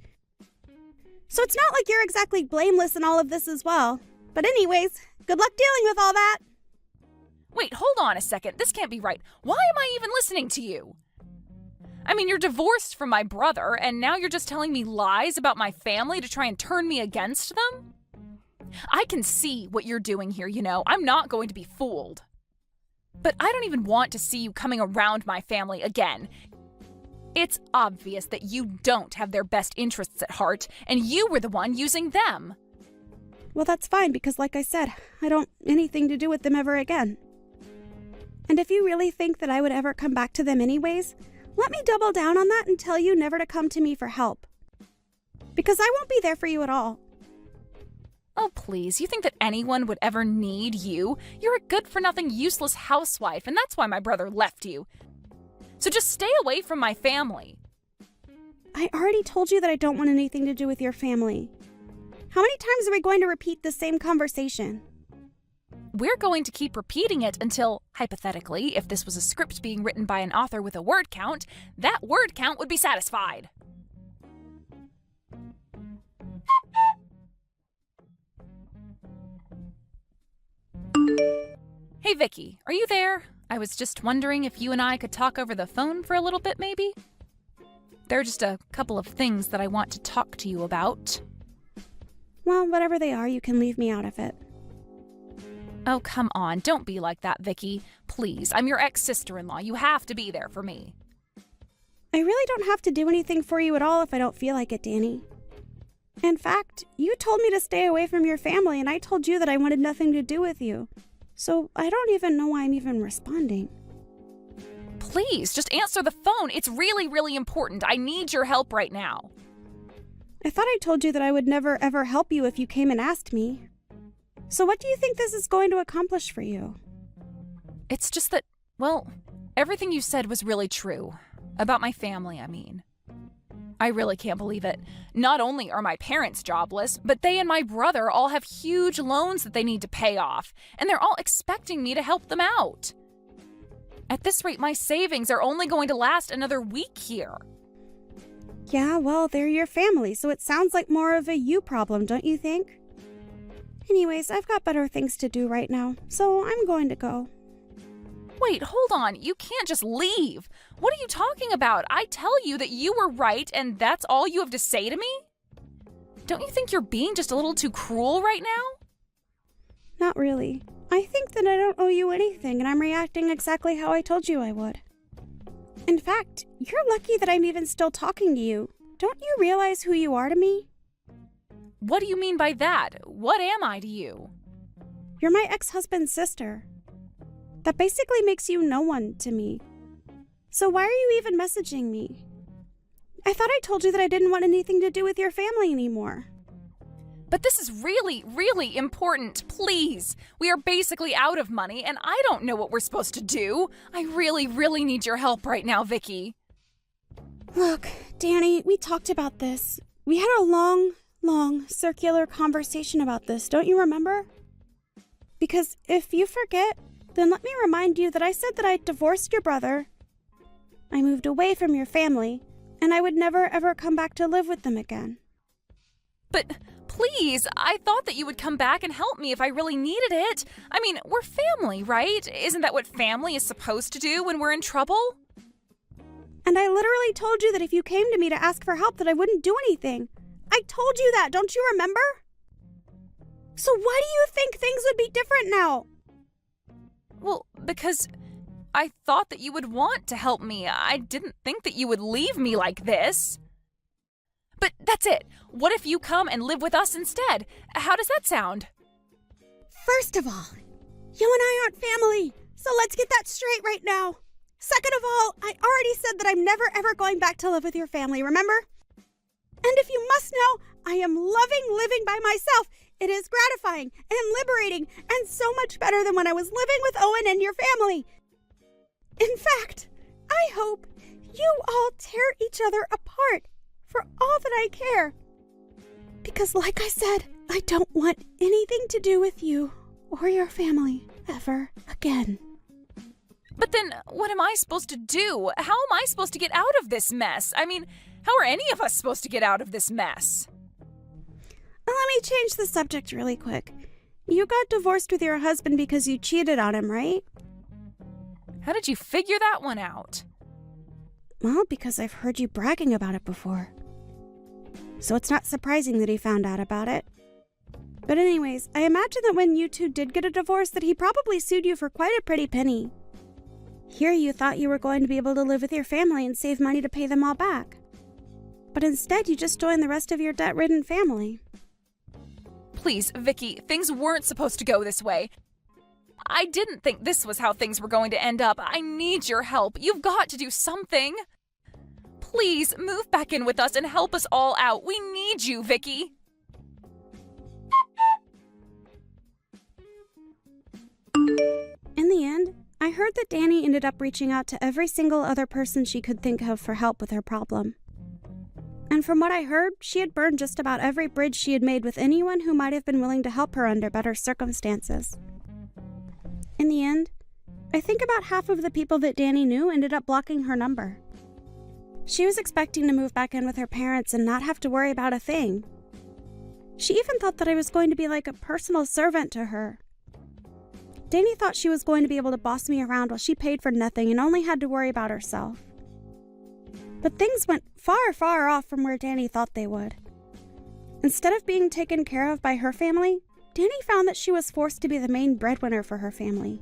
So it's not like you're exactly blameless in all of this as well. But anyways, good luck dealing with all that. Wait, hold on a second. This can't be right. Why am I even listening to you? I mean, you're divorced from my brother, and now you're just telling me lies about my family to try and turn me against them? I can see what you're doing here, you know. I'm not going to be fooled. But I don't even want to see you coming around my family again. It's obvious that you don't have their best interests at heart, and you were the one using them. Well, that's fine, because like I said, I don't anything to do with them ever again. And if you really think that I would ever come back to them anyways, let me double down on that and tell you never to come to me for help. Because I won't be there for you at all. Oh, please, you think that anyone would ever need you? You're a good-for-nothing, useless housewife, and that's why my brother left you. So just stay away from my family. I already told you that I don't want anything to do with your family. How many times are we going to repeat the same conversation? We're going to keep repeating it until, hypothetically, if this was a script being written by an author with a word count, that word count would be satisfied. Hey, Vicky, are you there? I was just wondering if you and I could talk over the phone for a little bit, maybe? There are just a couple of things that I want to talk to you about. Well, whatever they are, you can leave me out of it. Oh, come on. Don't be like that, Vicky. Please, I'm your ex-sister-in-law. You have to be there for me. I really don't have to do anything for you at all if I don't feel like it, Danny. In fact, you told me to stay away from your family, and I told you that I wanted nothing to do with you. So I don't even know why I'm even responding. Please, just answer the phone. It's really, really important. I need your help right now. I thought I told you that I would never ever help you if you came and asked me. So what do you think this is going to accomplish for you? It's just that, well, everything you said was really true. About my family, I mean. I really can't believe it. Not only are my parents jobless, but they and my brother all have huge loans that they need to pay off, and they're all expecting me to help them out. At this rate, my savings are only going to last another week here. Yeah, well, they're your family, so it sounds like more of a you problem, don't you think? Anyways, I've got better things to do right now, so I'm going to go. Wait, hold on. You can't just leave. What are you talking about? I tell you that you were right, and that's all you have to say to me? Don't you think you're being just a little too cruel right now? Not really. I think that I don't owe you anything, and I'm reacting exactly how I told you I would. In fact, you're lucky that I'm even still talking to you. Don't you realize who you are to me? What do you mean by that? What am I to you? You're my ex-husband's sister. That basically makes you no one to me. So why are you even messaging me? I thought I told you that I didn't want anything to do with your family anymore. But this is really, really important. Please. We are basically out of money, and I don't know what we're supposed to do. I really, really need your help right now, Vicky. Look, Danny, we talked about this. We had a long, circular conversation about this, don't you remember? Because if you forget, then let me remind you that I said that I divorced your brother, I moved away from your family, and I would never ever come back to live with them again. But please, I thought that you would come back and help me if I really needed it. I mean, we're family, right? Isn't that what family is supposed to do when we're in trouble? And I literally told you that if you came to me to ask for help that I wouldn't do anything. I told you that, don't you remember? So why do you think things would be different now? Well, because I thought that you would want to help me. I didn't think that you would leave me like this. But that's it. What if you come and live with us instead? How does that sound? First of all, you and I aren't family, so let's get that straight right now. Second of all, I already said that I'm never ever going back to live with your family, remember? And if you must know, I am loving living by myself. It is gratifying and liberating and so much better than when I was living with Owen and your family. In fact, I hope you all tear each other apart for all that I care. Because like I said, I don't want anything to do with you or your family ever again. But then, what am I supposed to do? How am I supposed to get out of this mess? I mean, how are any of us supposed to get out of this mess? Let me change the subject really quick. You got divorced with your husband because you cheated on him, right? How did you figure that one out? Well, because I've heard you bragging about it before. So it's not surprising that he found out about it. But anyways, I imagine that when you two did get a divorce that he probably sued you for quite a pretty penny. Here you thought you were going to be able to live with your family and save money to pay them all back. But instead you just joined the rest of your debt-ridden family. Please, Vicky, things weren't supposed to go this way. I didn't think this was how things were going to end up. I need your help. You've got to do something. Please, move back in with us and help us all out. We need you, Vicky. In the end, I heard that Danny ended up reaching out to every single other person she could think of for help with her problem. And from what I heard, she had burned just about every bridge she had made with anyone who might have been willing to help her under better circumstances. In the end, I think about half of the people that Danny knew ended up blocking her number. She was expecting to move back in with her parents and not have to worry about a thing. She even thought that I was going to be like a personal servant to her. Danny thought she was going to be able to boss me around while she paid for nothing and only had to worry about herself. But things went far, far off from where Danny thought they would. Instead of being taken care of by her family, Danny found that she was forced to be the main breadwinner for her family.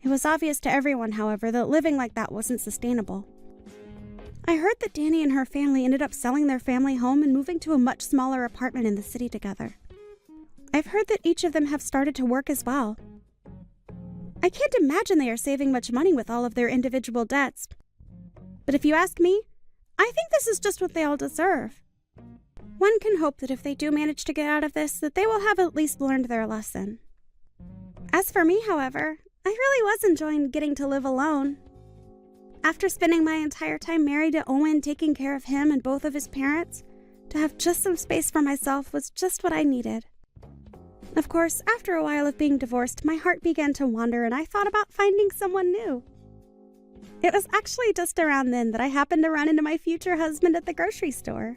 It was obvious to everyone, however, that living like that wasn't sustainable. I heard that Danny and her family ended up selling their family home and moving to a much smaller apartment in the city together. I've heard that each of them have started to work as well. I can't imagine they are saving much money with all of their individual debts. But if you ask me, I think this is just what they all deserve. One can hope that if they do manage to get out of this, that they will have at least learned their lesson. As for me, however, I really was enjoying getting to live alone. After spending my entire time married to Owen, taking care of him and both of his parents, to have just some space for myself was just what I needed. Of course, after a while of being divorced, my heart began to wander and I thought about finding someone new. It was actually just around then that I happened to run into my future husband at the grocery store.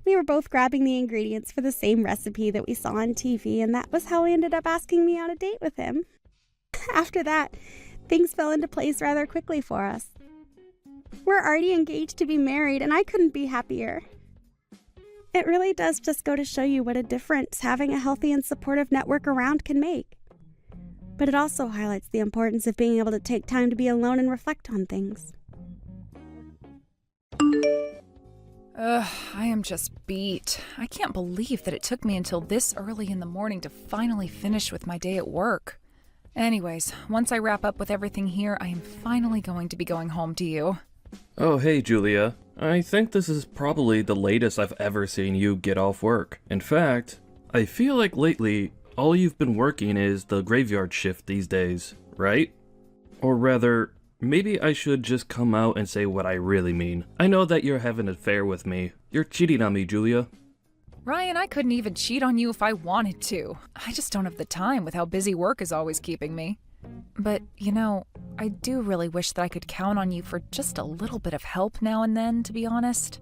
We were both grabbing the ingredients for the same recipe that we saw on TV, and that was how he ended up asking me on a date with him. After that, things fell into place rather quickly for us. We're already engaged to be married, and I couldn't be happier. It really does just go to show you what a difference having a healthy and supportive network around can make. But it also highlights the importance of being able to take time to be alone and reflect on things. I am just beat. I can't believe that it took me until this early in the morning to finally finish with my day at work. Anyways, once I wrap up with everything here, I am finally going to be going home to you. Oh, hey, Julia. I think this is probably the latest I've ever seen you get off work. In fact, I feel like lately, all you've been working is the graveyard shift these days, right? Or rather, maybe I should just come out and say what I really mean. I know that you're having an affair with me. You're cheating on me, Julia. Ryan, I couldn't even cheat on you if I wanted to. I just don't have the time with how busy work is always keeping me. But, you know, I do really wish that I could count on you for just a little bit of help now and then, to be honest.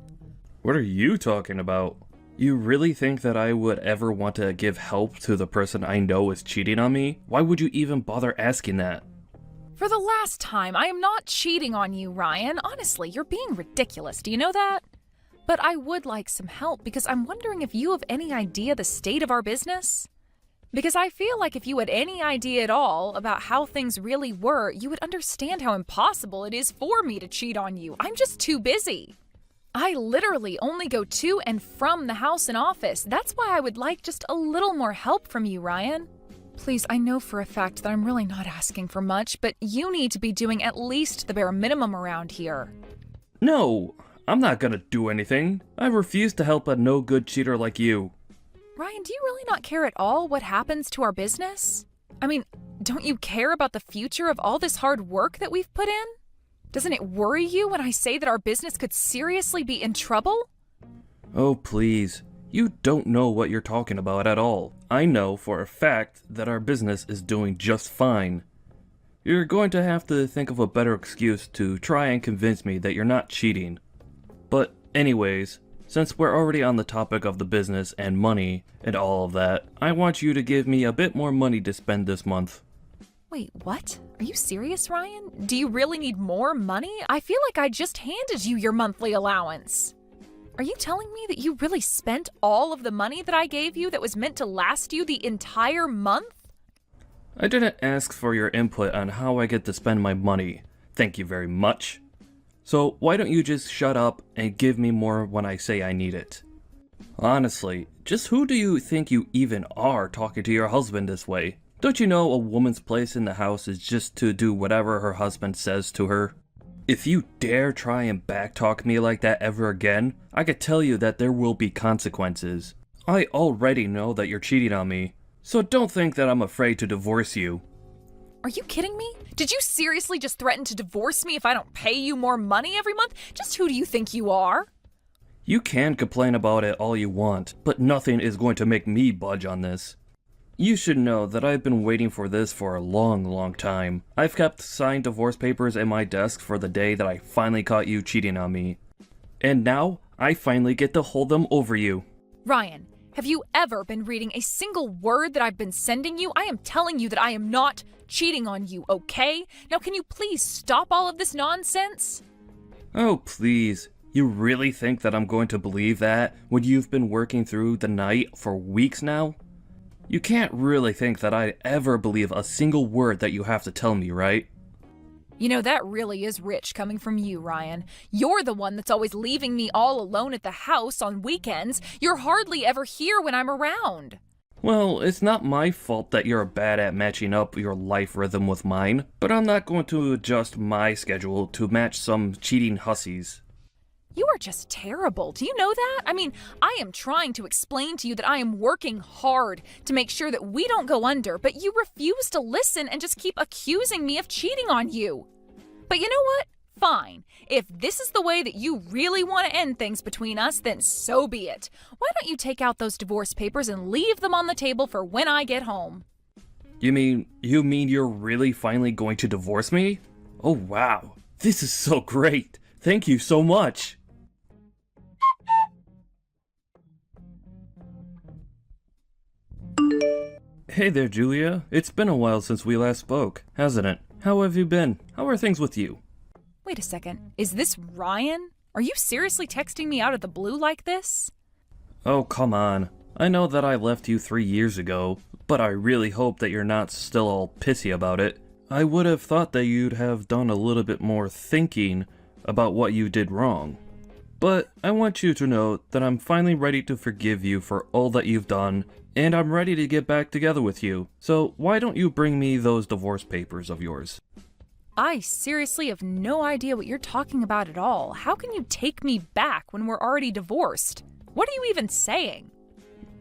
What are you talking about? You really think that I would ever want to give help to the person I know is cheating on me? Why would you even bother asking that? For the last time, I am not cheating on you, Ryan. Honestly, you're being ridiculous. Do you know that? But I would like some help because I'm wondering if you have any idea the state of our business? Because I feel like if you had any idea at all about how things really were, you would understand how impossible it is for me to cheat on you. I'm just too busy. I literally only go to and from the house and office. That's why I would like just a little more help from you, Ryan. Please, I know for a fact that I'm really not asking for much, but you need to be doing at least the bare minimum around here. No, I'm not gonna do anything. I refuse to help a no-good cheater like you. Ryan, do you really not care at all what happens to our business? I mean, don't you care about the future of all this hard work that we've put in? Doesn't it worry you when I say that our business could seriously be in trouble? Oh, please. You don't know what you're talking about at all. I know for a fact that our business is doing just fine. You're going to have to think of a better excuse to try and convince me that you're not cheating. But anyways, since we're already on the topic of the business and money and all of that, I want you to give me a bit more money to spend this month. Wait, what? Are you serious, Ryan? Do you really need more money? I feel like I just handed you your monthly allowance. Are you telling me that you really spent all of the money that I gave you that was meant to last you the entire month? I didn't ask for your input on how I get to spend my money. Thank you very much. So why don't you just shut up and give me more when I say I need it? Honestly, just who do you think you even are talking to your husband this way? Don't you know a woman's place in the house is just to do whatever her husband says to her? If you dare try and backtalk me like that ever again, I could tell you that there will be consequences. I already know that you're cheating on me, so don't think that I'm afraid to divorce you. Are you kidding me? Did you seriously just threaten to divorce me if I don't pay you more money every month? Just who do you think you are? You can complain about it all you want, but nothing is going to make me budge on this. You should know that I've been waiting for this for a long time. I've kept signed divorce papers in my desk for the day that I finally caught you cheating on me. And now, I finally get to hold them over you. Ryan, have you ever been reading a single word that I've been sending you? I am telling you that I am not cheating on you, okay? Now can you please stop all of this nonsense? Oh, please. You really think that I'm going to believe that when you've been working through the night for weeks now? You can't really think that I'd ever believe a single word that you have to tell me, right? You know, that really is rich coming from you, Ryan. You're the one that's always leaving me all alone at the house on weekends. You're hardly ever here when I'm around. Well, it's not my fault that you're bad at matching up your life rhythm with mine, but I'm not going to adjust my schedule to match some cheating hussies. You are just terrible. Do you know that? I mean, I am trying to explain to you that I am working hard to make sure that we don't go under, but you refuse to listen and just keep accusing me of cheating on you. But you know what? Fine. If this is the way that you really want to end things between us, then so be it. Why don't you take out those divorce papers and leave them on the table for when I get home? You mean you're really finally going to divorce me? Oh wow, this is so great. Thank you so much. Hey there, Julia. It's been a while since we last spoke, hasn't it? How have you been? How are things with you? Wait a second. Is this Ryan? Are you seriously texting me out of the blue like this? Oh, come on. I know that I left you 3 years ago, but I really hope that you're not still all pissy about it. I would have thought that you'd have done a little bit more thinking about what you did wrong. But I want you to know that I'm finally ready to forgive you for all that you've done, and I'm ready to get back together with you. So why don't you bring me those divorce papers of yours? I seriously have no idea what you're talking about at all. How can you take me back when we're already divorced? What are you even saying?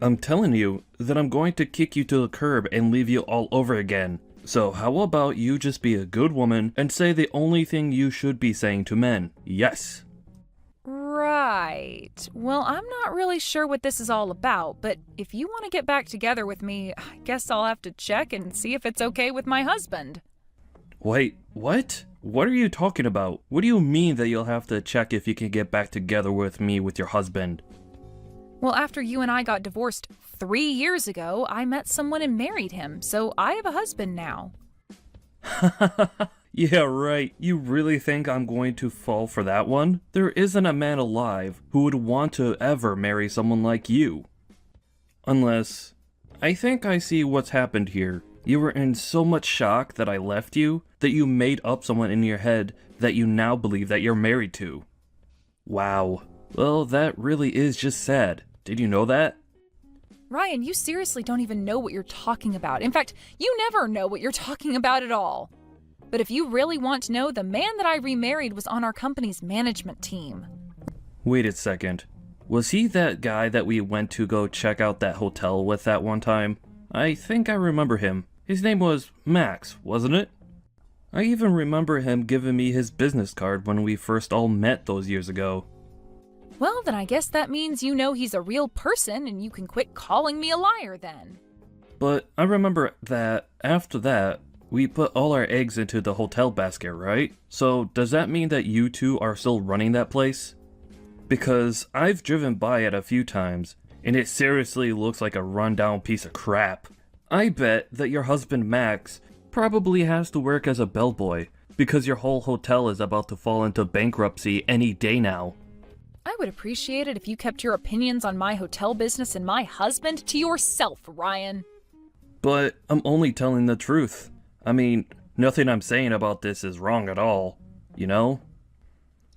I'm telling you that I'm going to kick you to the curb and leave you all over again. So how about you just be a good woman and say the only thing you should be saying to men? Yes. Right. Well, I'm not really sure what this is all about, but if you want to get back together with me, I guess I'll have to check and see if it's okay with my husband. Wait, what? What are you talking about? What do you mean that you'll have to check if you can get back together with me with your husband? Well, after you and I got divorced 3 years ago, I met someone and married him, so I have a husband now. Yeah, right. You really think I'm going to fall for that one? There isn't a man alive who would want to ever marry someone like you. Unless, I think I see what's happened here. You were in so much shock that I left you, that you made up someone in your head that you now believe that you're married to. Wow. Well, that really is just sad. Did you know that? Ryan, you seriously don't even know what you're talking about. In fact, you never know what you're talking about at all. But if you really want to know, the man that I remarried was on our company's management team. Wait a second. Was he that guy that we went to go check out that hotel with that one time? I think I remember him. His name was Max, wasn't it? I even remember him giving me his business card when we first all met those years ago. Well, then I guess that means you know he's a real person and you can quit calling me a liar then. But I remember that after that, we put all our eggs into the hotel basket, right? So does that mean that you two are still running that place? Because I've driven by it a few times, and it seriously looks like a rundown piece of crap. I bet that your husband Max probably has to work as a bellboy, because your whole hotel is about to fall into bankruptcy any day now. I would appreciate it if you kept your opinions on my hotel business and my husband to yourself, Ryan. But I'm only telling the truth. I mean, nothing I'm saying about this is wrong at all, you know?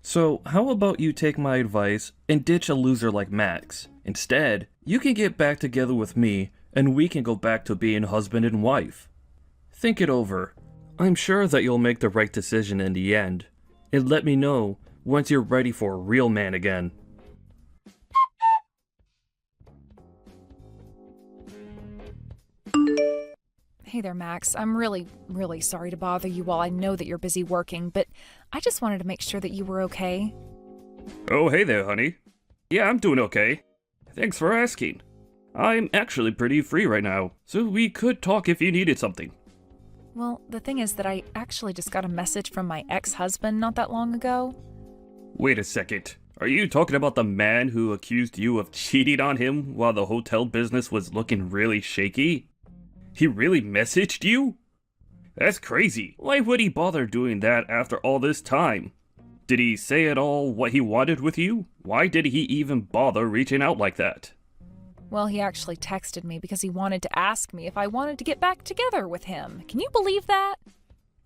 So how about you take my advice and ditch a loser like Max? Instead, you can get back together with me and we can go back to being husband and wife. Think it over. I'm sure that you'll make the right decision in the end. And let me know once you're ready for a real man again. Hey there, Max. I'm really sorry to bother you while I know that you're busy working, but I just wanted to make sure that you were okay. Oh, hey there, honey. Yeah, I'm doing okay. Thanks for asking. I'm actually pretty free right now, so we could talk if you needed something. Well, the thing is that I actually just got a message from my ex-husband not that long ago. Wait a second. Are you talking about the man who accused you of cheating on him while the hotel business was looking really shaky? He really messaged you? That's crazy. Why would he bother doing that after all this time? Did he say at all what he wanted with you? Why did he even bother reaching out like that? Well, he actually texted me because he wanted to ask me if I wanted to get back together with him. Can you believe that?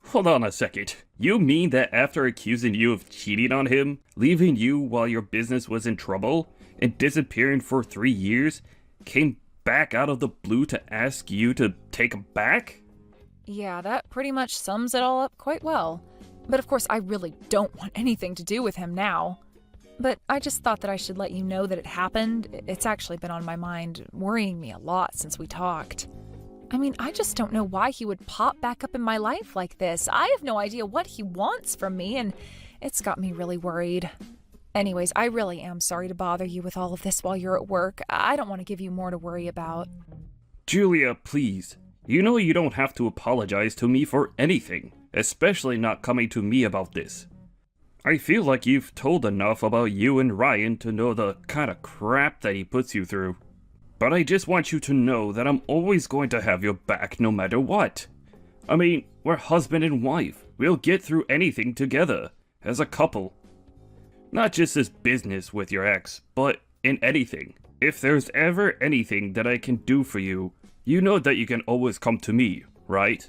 Hold on a second. You mean that after accusing you of cheating on him, leaving you while your business was in trouble, and disappearing for 3 years, came back out of the blue to ask you to take him back? Yeah, that pretty much sums it all up quite well. But of course, I really don't want anything to do with him now. But I just thought that I should let you know that it happened. It's actually been on my mind, worrying me a lot since we talked. I mean, I just don't know why he would pop back up in my life like this. I have no idea what he wants from me, and it's got me really worried. Anyways, I really am sorry to bother you with all of this while you're at work. I don't want to give you more to worry about. Julia, please. You know you don't have to apologize to me for anything, especially not coming to me about this. I feel like you've told enough about you and Ryan to know the kind of crap that he puts you through. But I just want you to know that I'm always going to have your back no matter what. I mean, we're husband and wife. We'll get through anything together, as a couple. Not just this business with your ex, but in anything. If there's ever anything that I can do for you, you know that you can always come to me, right?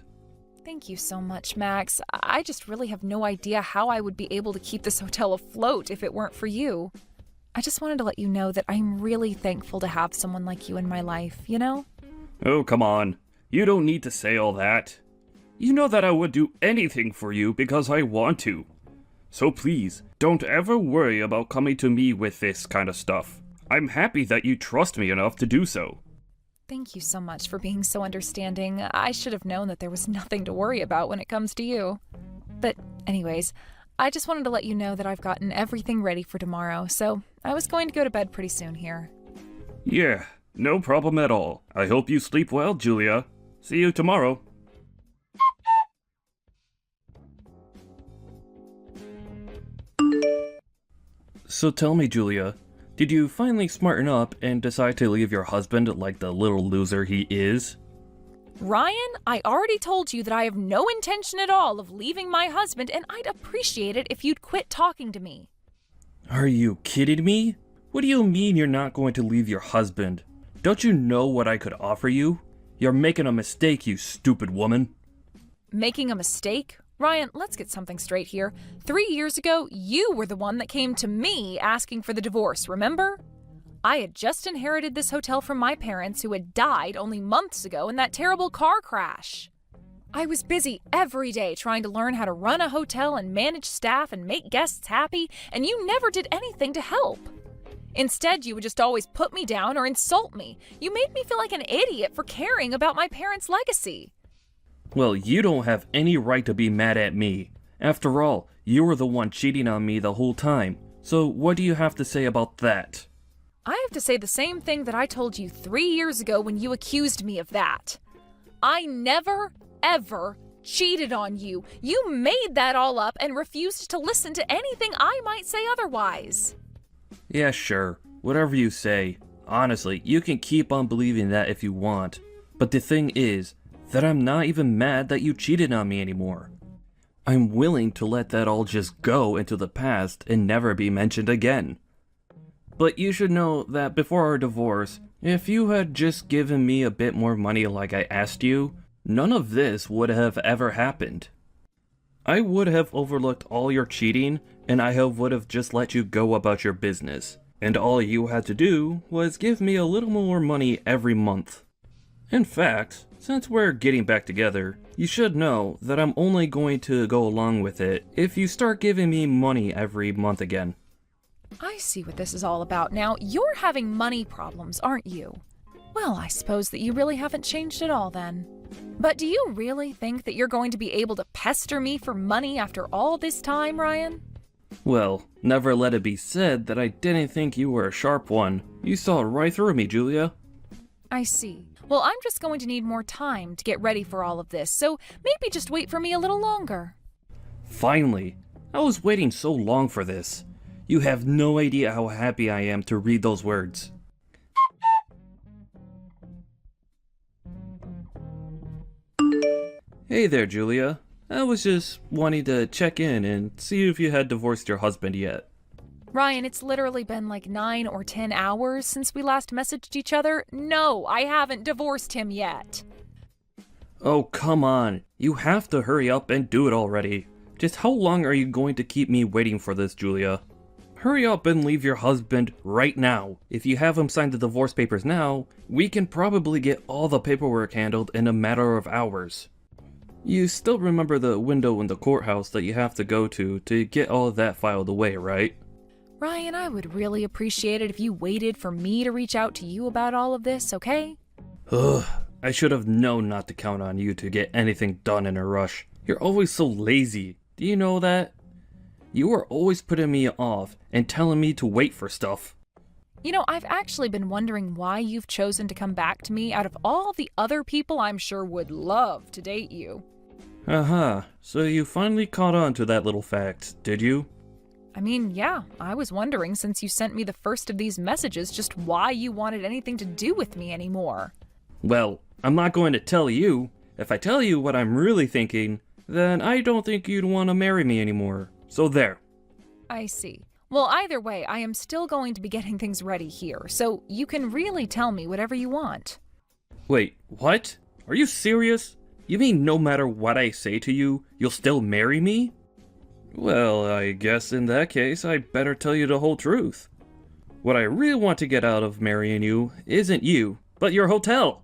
Thank you so much, Max. I just really have no idea how I would be able to keep this hotel afloat if it weren't for you. I just wanted to let you know that I'm really thankful to have someone like you in my life, you know? Oh, come on. You don't need to say all that. You know that I would do anything for you because I want to. So please, don't ever worry about coming to me with this kind of stuff. I'm happy that you trust me enough to do so. Thank you so much for being so understanding. I should have known that there was nothing to worry about when it comes to you. But anyways, I just wanted to let you know that I've gotten everything ready for tomorrow, so I was going to go to bed pretty soon here. Yeah, no problem at all. I hope you sleep well, Julia. See you tomorrow. So tell me, Julia, did you finally smarten up and decide to leave your husband like the little loser he is? Ryan, I already told you that I have no intention at all of leaving my husband, and I'd appreciate it if you'd quit talking to me. Are you kidding me? What do you mean you're not going to leave your husband? Don't you know what I could offer you? You're making a mistake, you stupid woman. Making a mistake? Ryan, let's get something straight here. 3 years ago, you were the one that came to me asking for the divorce, remember? I had just inherited this hotel from my parents who had died only months ago in that terrible car crash. I was busy every day trying to learn how to run a hotel and manage staff and make guests happy, and you never did anything to help. Instead, you would just always put me down or insult me. You made me feel like an idiot for caring about my parents' legacy. Well, you don't have any right to be mad at me. After all, you were the one cheating on me the whole time. So what do you have to say about that? I have to say the same thing that I told you 3 years ago when you accused me of that. I never, ever cheated on you. You made that all up and refused to listen to anything I might say otherwise. Yeah, sure. Whatever you say. Honestly, you can keep on believing that if you want. But the thing is that I'm not even mad that you cheated on me anymore. I'm willing to let that all just go into the past and never be mentioned again. But you should know that before our divorce, if you had just given me a bit more money like I asked you, none of this would have ever happened. I would have overlooked all your cheating, and I would have just let you go about your business. And all you had to do was give me a little more money every month. In fact, since we're getting back together, you should know that I'm only going to go along with it if you start giving me money every month again. I see what this is all about now. You're having money problems, aren't you? Well, I suppose that you really haven't changed at all then. But do you really think that you're going to be able to pester me for money after all this time, Ryan? Well, never let it be said that I didn't think you were a sharp one. You saw right through me, Julia. I see. Well, I'm just going to need more time to get ready for all of this, so maybe just wait for me a little longer. Finally! I was waiting so long for this. You have no idea how happy I am to read those words. Hey there, Julia. I was just wanting to check in and see if you had divorced your husband yet. Ryan, it's literally been like 9 or 10 hours since we last messaged each other. No, I haven't divorced him yet. Oh, come on. You have to hurry up and do it already. Just how long are you going to keep me waiting for this, Julia? Hurry up and leave your husband right now. If you have him sign the divorce papers now, we can probably get all the paperwork handled in a matter of hours. You still remember the window in the courthouse that you have to go to get all of that filed away, right? Ryan, I would really appreciate it if you waited for me to reach out to you about all of this, okay? Ugh, I should have known not to count on you to get anything done in a rush. You're always so lazy. Do you know that? You are always putting me off and telling me to wait for stuff. You know, I've actually been wondering why you've chosen to come back to me out of all the other people I'm sure would love to date you. Uh-huh, so you finally caught on to that little fact, did you? I mean, yeah, I was wondering since you sent me the first of these messages just why you wanted anything to do with me anymore. Well, I'm not going to tell you. If I tell you what I'm really thinking, then I don't think you'd want to marry me anymore. So there. I see. Well, either way, I am still going to be getting things ready here, so you can really tell me whatever you want. Wait, what? Are you serious? You mean no matter what I say to you, you'll still marry me? Well, I guess in that case, I'd better tell you the whole truth. What I really want to get out of marrying you isn't you, but your hotel.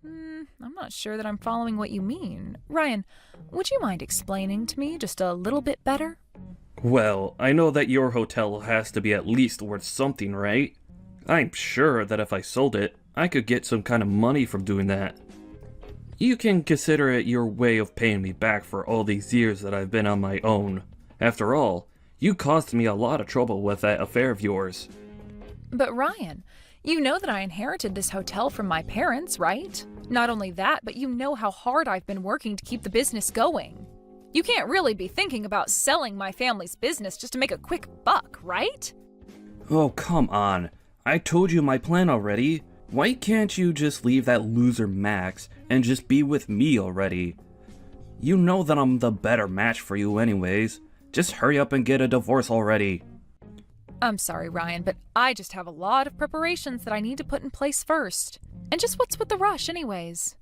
I'm not sure that I'm following what you mean. Ryan, would you mind explaining to me just a little bit better? Well, I know that your hotel has to be at least worth something, right? I'm sure that if I sold it, I could get some kind of money from doing that. You can consider it your way of paying me back for all these years that I've been on my own. After all, you caused me a lot of trouble with that affair of yours. But Ryan, you know that I inherited this hotel from my parents, right? Not only that, but you know how hard I've been working to keep the business going. You can't really be thinking about selling my family's business just to make a quick buck, right? Oh, come on. I told you my plan already. Why can't you just leave that loser Max and just be with me already? You know that I'm the better match for you anyways. Just hurry up and get a divorce already. I'm sorry, Ryan, but I just have a lot of preparations that I need to put in place first. And just what's with the rush anyways?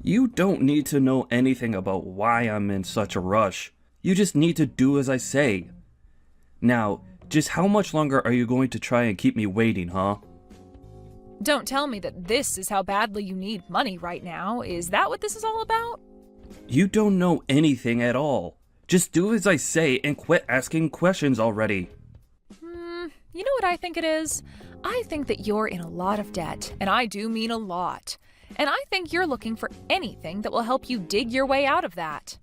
You don't need to know anything about why I'm in such a rush. You just need to do as I say. Now, just how much longer are you going to try and keep me waiting, huh? Don't tell me that this is how badly you need money right now. Is that what this is all about? You don't know anything at all. Just do as I say and quit asking questions already. You know what I think it is? I think that you're in a lot of debt, and I do mean a lot. And I think you're looking for anything that will help you dig your way out of that.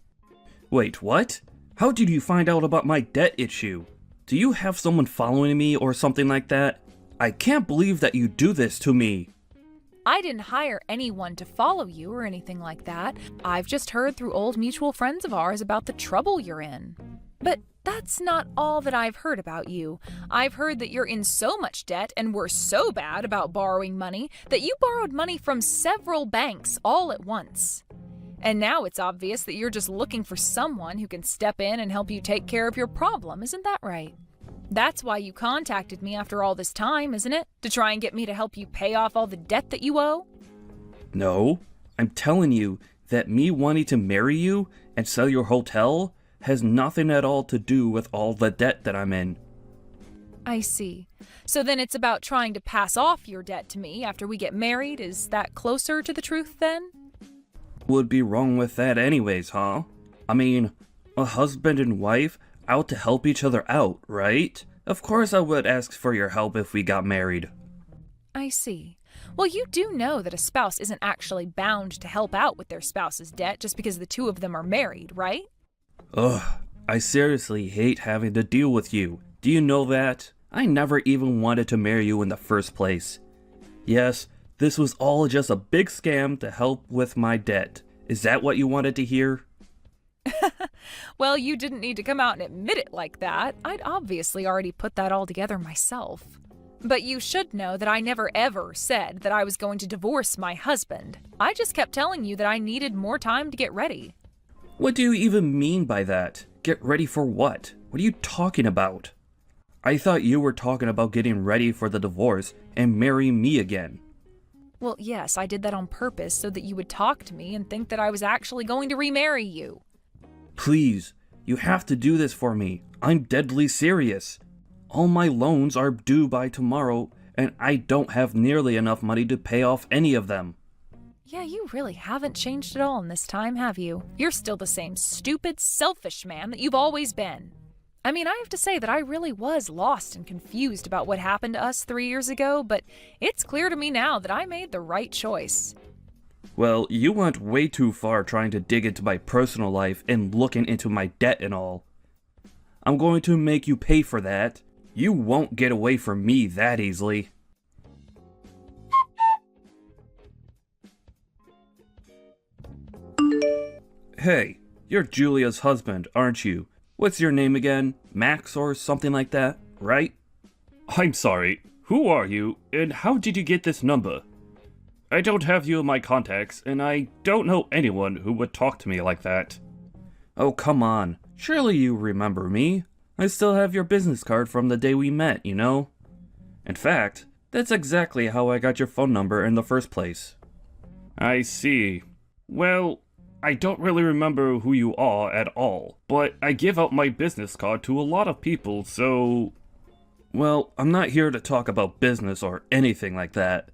Wait, what? How did you find out about my debt issue? Do you have someone following me or something like that? I can't believe that you do this to me. I didn't hire anyone to follow you or anything like that. I've just heard through old mutual friends of ours about the trouble you're in. But that's not all that I've heard about you. I've heard that you're in so much debt and were so bad about borrowing money that you borrowed money from several banks all at once. And now it's obvious that you're just looking for someone who can step in and help you take care of your problem, isn't that right? That's why you contacted me after all this time, isn't it? To try and get me to help you pay off all the debt that you owe? No, I'm telling you that me wanting to marry you and sell your hotel has nothing at all to do with all the debt that I'm in. I see. So then it's about trying to pass off your debt to me after we get married? Is that closer to the truth then? Would be wrong with that anyways, huh? I mean, a husband and wife out to help each other out, right? Of course I would ask for your help if we got married. I see. Well, you do know that a spouse isn't actually bound to help out with their spouse's debt just because the two of them are married, right? Ugh, I seriously hate having to deal with you. Do you know that? I never even wanted to marry you in the first place. Yes, this was all just a big scam to help with my debt. Is that what you wanted to hear? Well, you didn't need to come out and admit it like that. I'd obviously already put that all together myself. But you should know that I never ever said that I was going to divorce my husband. I just kept telling you that I needed more time to get ready. What do you even mean by that? Get ready for what? What are you talking about? I thought you were talking about getting ready for the divorce and marrying me again. Well, yes, I did that on purpose so that you would talk to me and think that I was actually going to remarry you. Please, you have to do this for me. I'm deadly serious. All my loans are due by tomorrow, and I don't have nearly enough money to pay off any of them. Yeah, you really haven't changed at all in this time, have you? You're still the same stupid, selfish man that you've always been. I mean, I have to say that I really was lost and confused about what happened to us 3 years ago, but it's clear to me now that I made the right choice. Well, you went way too far trying to dig into my personal life and looking into my debt and all. I'm going to make you pay for that. You won't get away from me that easily. Hey, you're Julia's husband, aren't you? What's your name again? Max or something like that, right? I'm sorry, who are you, and how did you get this number? I don't have you in my contacts, and I don't know anyone who would talk to me like that. Oh, come on. Surely you remember me. I still have your business card from the day we met, you know? In fact, that's exactly how I got your phone number in the first place. I see. Well, I don't really remember who you are at all, but I give out my business card to a lot of people, so... Well, I'm not here to talk about business or anything like that.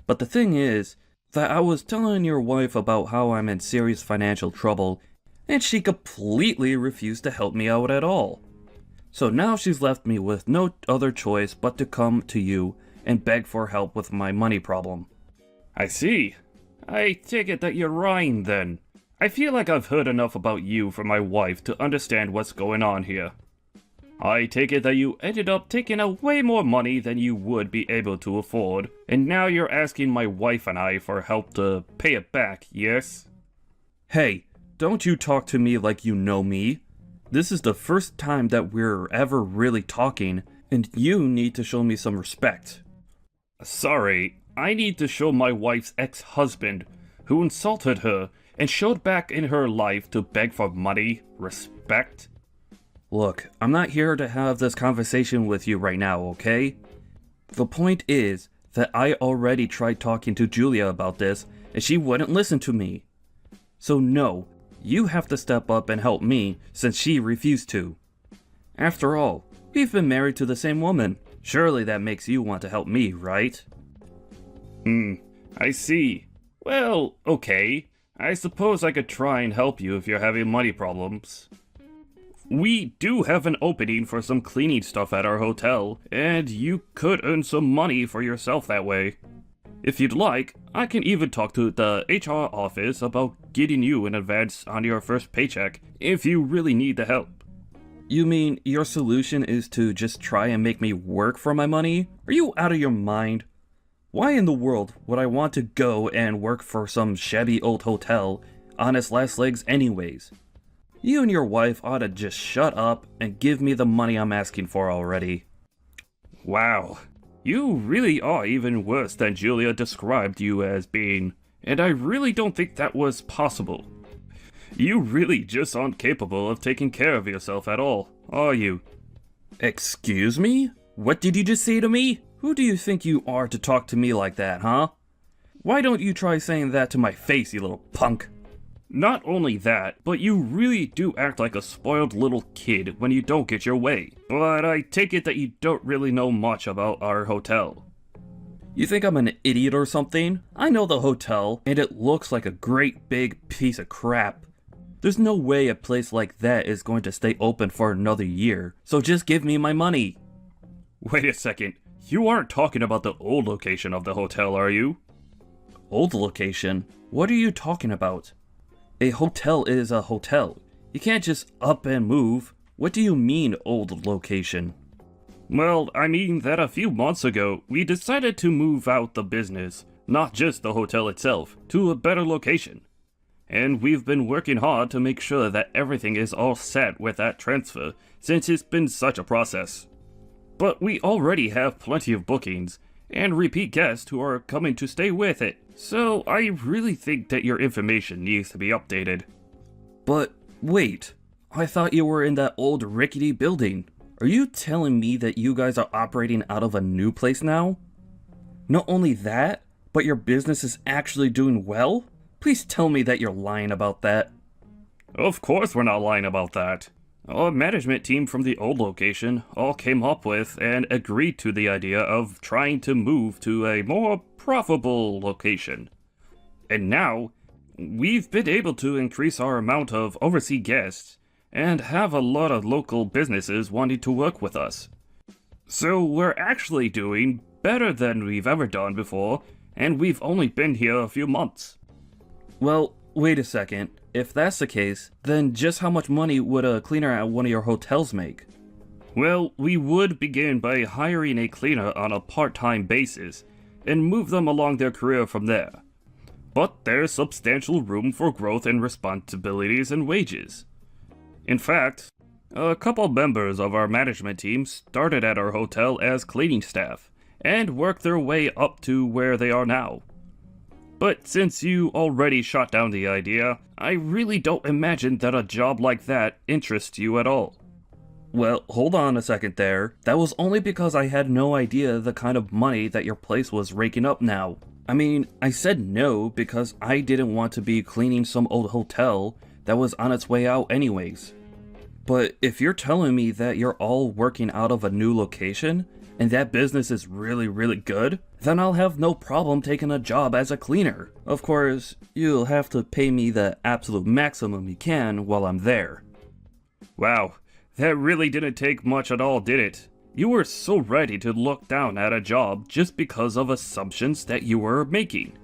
But the thing is that I was telling your wife about how I'm in serious financial trouble, and she completely refused to help me out at all. So now she's left me with no other choice but to come to you and beg for help with my money problem. I see. I take it that you're Ryan then. I feel like I've heard enough about you from my wife to understand what's going on here. I take it that you ended up taking out way more money than you would be able to afford, and now you're asking my wife and I for help to pay it back, yes? Hey, don't you talk to me like you know me. This is the first time that we're ever really talking, and you need to show me some respect. Sorry, I need to show my wife's ex-husband, who insulted her and showed back in her life to beg for money, respect. Look, I'm not here to have this conversation with you right now, okay? The point is that I already tried talking to Julia about this, and she wouldn't listen to me. So no, you have to step up and help me since she refused to. After all, we've been married to the same woman. Surely that makes you want to help me, right? I see. Well, okay. I suppose I could try and help you if you're having money problems. We do have an opening for some cleaning stuff at our hotel, and you could earn some money for yourself that way. If you'd like, I can even talk to the HR office about getting you an advance on your first paycheck if you really need the help. You mean your solution is to just try and make me work for my money? Are you out of your mind? Why in the world would I want to go and work for some shabby old hotel on its last legs anyways? You and your wife ought to just shut up and give me the money I'm asking for already. Wow, you really are even worse than Julia described you as being, and I really don't think that was possible. You really just aren't capable of taking care of yourself at all, are you? Excuse me? What did you just say to me? Who do you think you are to talk to me like that, huh? Why don't you try saying that to my face, you little punk? Not only that, but you really do act like a spoiled little kid when you don't get your way. But I take it that you don't really know much about our hotel. You think I'm an idiot or something? I know the hotel, and it looks like a great big piece of crap. There's no way a place like that is going to stay open for another year, so just give me my money. Wait a second, you aren't talking about the old location of the hotel, are you? Old location? What are you talking about? A hotel is a hotel. You can't just up and move. What do you mean, old location? Well, I mean that a few months ago, we decided to move out the business, not just the hotel itself, to a better location. And we've been working hard to make sure that everything is all set with that transfer, since it's been such a process. But we already have plenty of bookings, and repeat guests who are coming to stay with it. So I really think that your information needs to be updated. But wait, I thought you were in that old rickety building. Are you telling me that you guys are operating out of a new place now? Not only that, but your business is actually doing well? Please tell me that you're lying about that. Of course we're not lying about that. Our management team from the old location all came up with and agreed to the idea of trying to move to a more profitable location. And now, we've been able to increase our amount of overseas guests and have a lot of local businesses wanting to work with us. So we're actually doing better than we've ever done before, and we've only been here a few months. Well, wait a second. If that's the case, then just how much money would a cleaner at one of your hotels make? Well, we would begin by hiring a cleaner on a part-time basis, and move them along their career from there. But there's substantial room for growth in responsibilities and wages. In fact, a couple members of our management team started at our hotel as cleaning staff, and worked their way up to where they are now. But since you already shot down the idea, I really don't imagine that a job like that interests you at all. Well, hold on a second there. That was only because I had no idea the kind of money that your place was raking up now. I mean, I said no because I didn't want to be cleaning some old hotel that was on its way out anyways. But if you're telling me that you're all working out of a new location, and that business is really good, then I'll have no problem taking a job as a cleaner. Of course, you'll have to pay me the absolute maximum you can while I'm there. Wow, that really didn't take much at all, did it? You were so ready to look down at a job just because of assumptions that you were making.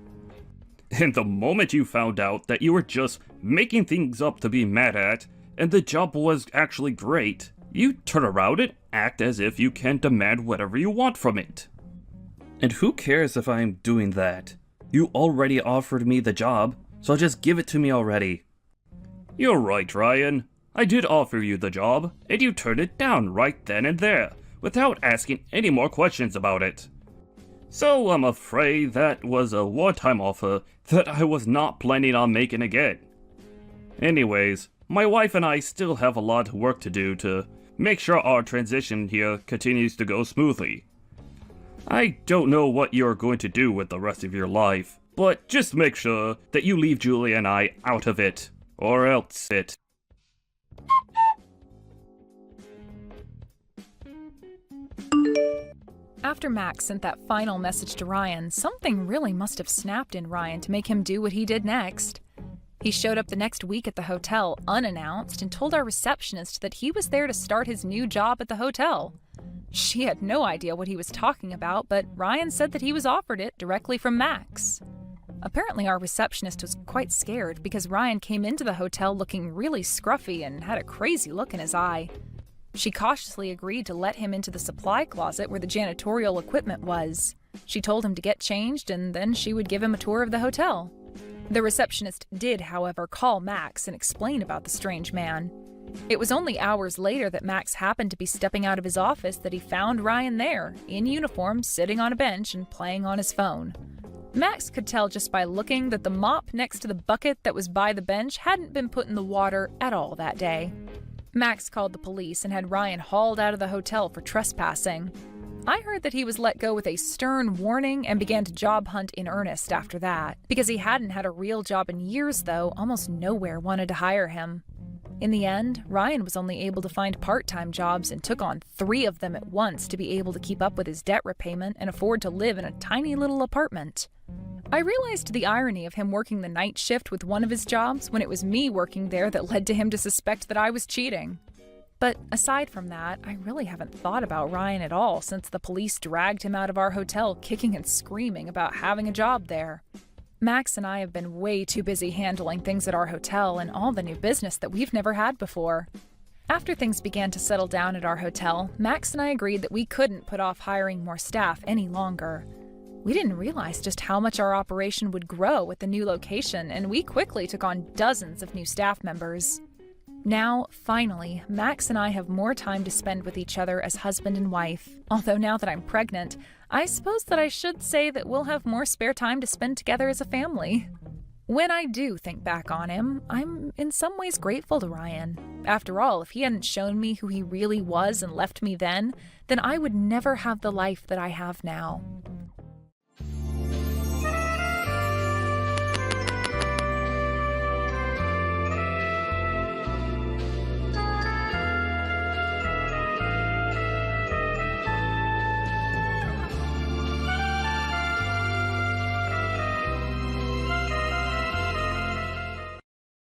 And the moment you found out that you were just making things up to be mad at, and the job was actually great, you turn around and act as if you can demand whatever you want from it. And who cares if I'm doing that? You already offered me the job, so just give it to me already. You're right, Ryan. I did offer you the job, and you turned it down right then and there, without asking any more questions about it. So I'm afraid that was a one-time offer that I was not planning on making again. Anyways, my wife and I still have a lot of work to do to make sure our transition here continues to go smoothly. I don't know what you're going to do with the rest of your life, but just make sure that you leave Julie and I out of it, or else it. After Max sent that final message to Ryan, something really must have snapped in Ryan to make him do what he did next. He showed up the next week at the hotel unannounced and told our receptionist that he was there to start his new job at the hotel. She had no idea what he was talking about, but Ryan said that he was offered it directly from Max. Apparently, our receptionist was quite scared because Ryan came into the hotel looking really scruffy and had a crazy look in his eye. She cautiously agreed to let him into the supply closet where the janitorial equipment was. She told him to get changed and then she would give him a tour of the hotel. The receptionist did, however, call Max and explain about the strange man. It was only hours later that Max happened to be stepping out of his office that he found Ryan there, in uniform, sitting on a bench and playing on his phone. Max could tell just by looking that the mop next to the bucket that was by the bench hadn't been put in the water at all that day. Max called the police and had Ryan hauled out of the hotel for trespassing. I heard that he was let go with a stern warning and began to job hunt in earnest after that. Because he hadn't had a real job in years, though, almost nowhere wanted to hire him. In the end, Ryan was only able to find part-time jobs and took on 3 of them at once to be able to keep up with his debt repayment and afford to live in a tiny little apartment. I realized the irony of him working the night shift with one of his jobs when it was me working there that led to him to suspect that I was cheating. But aside from that, I really haven't thought about Ryan at all since the police dragged him out of our hotel kicking and screaming about having a job there. Max and I have been way too busy handling things at our hotel and all the new business that we've never had before. After things began to settle down at our hotel, Max and I agreed that we couldn't put off hiring more staff any longer. We didn't realize just how much our operation would grow at the new location, and we quickly took on dozens of new staff members. Now, finally, Max and I have more time to spend with each other as husband and wife. Although now that I'm pregnant, I suppose that I should say that we'll have more spare time to spend together as a family. When I do think back on him, I'm in some ways grateful to Ryan. After all, if he hadn't shown me who he really was and left me then I would never have the life that I have now.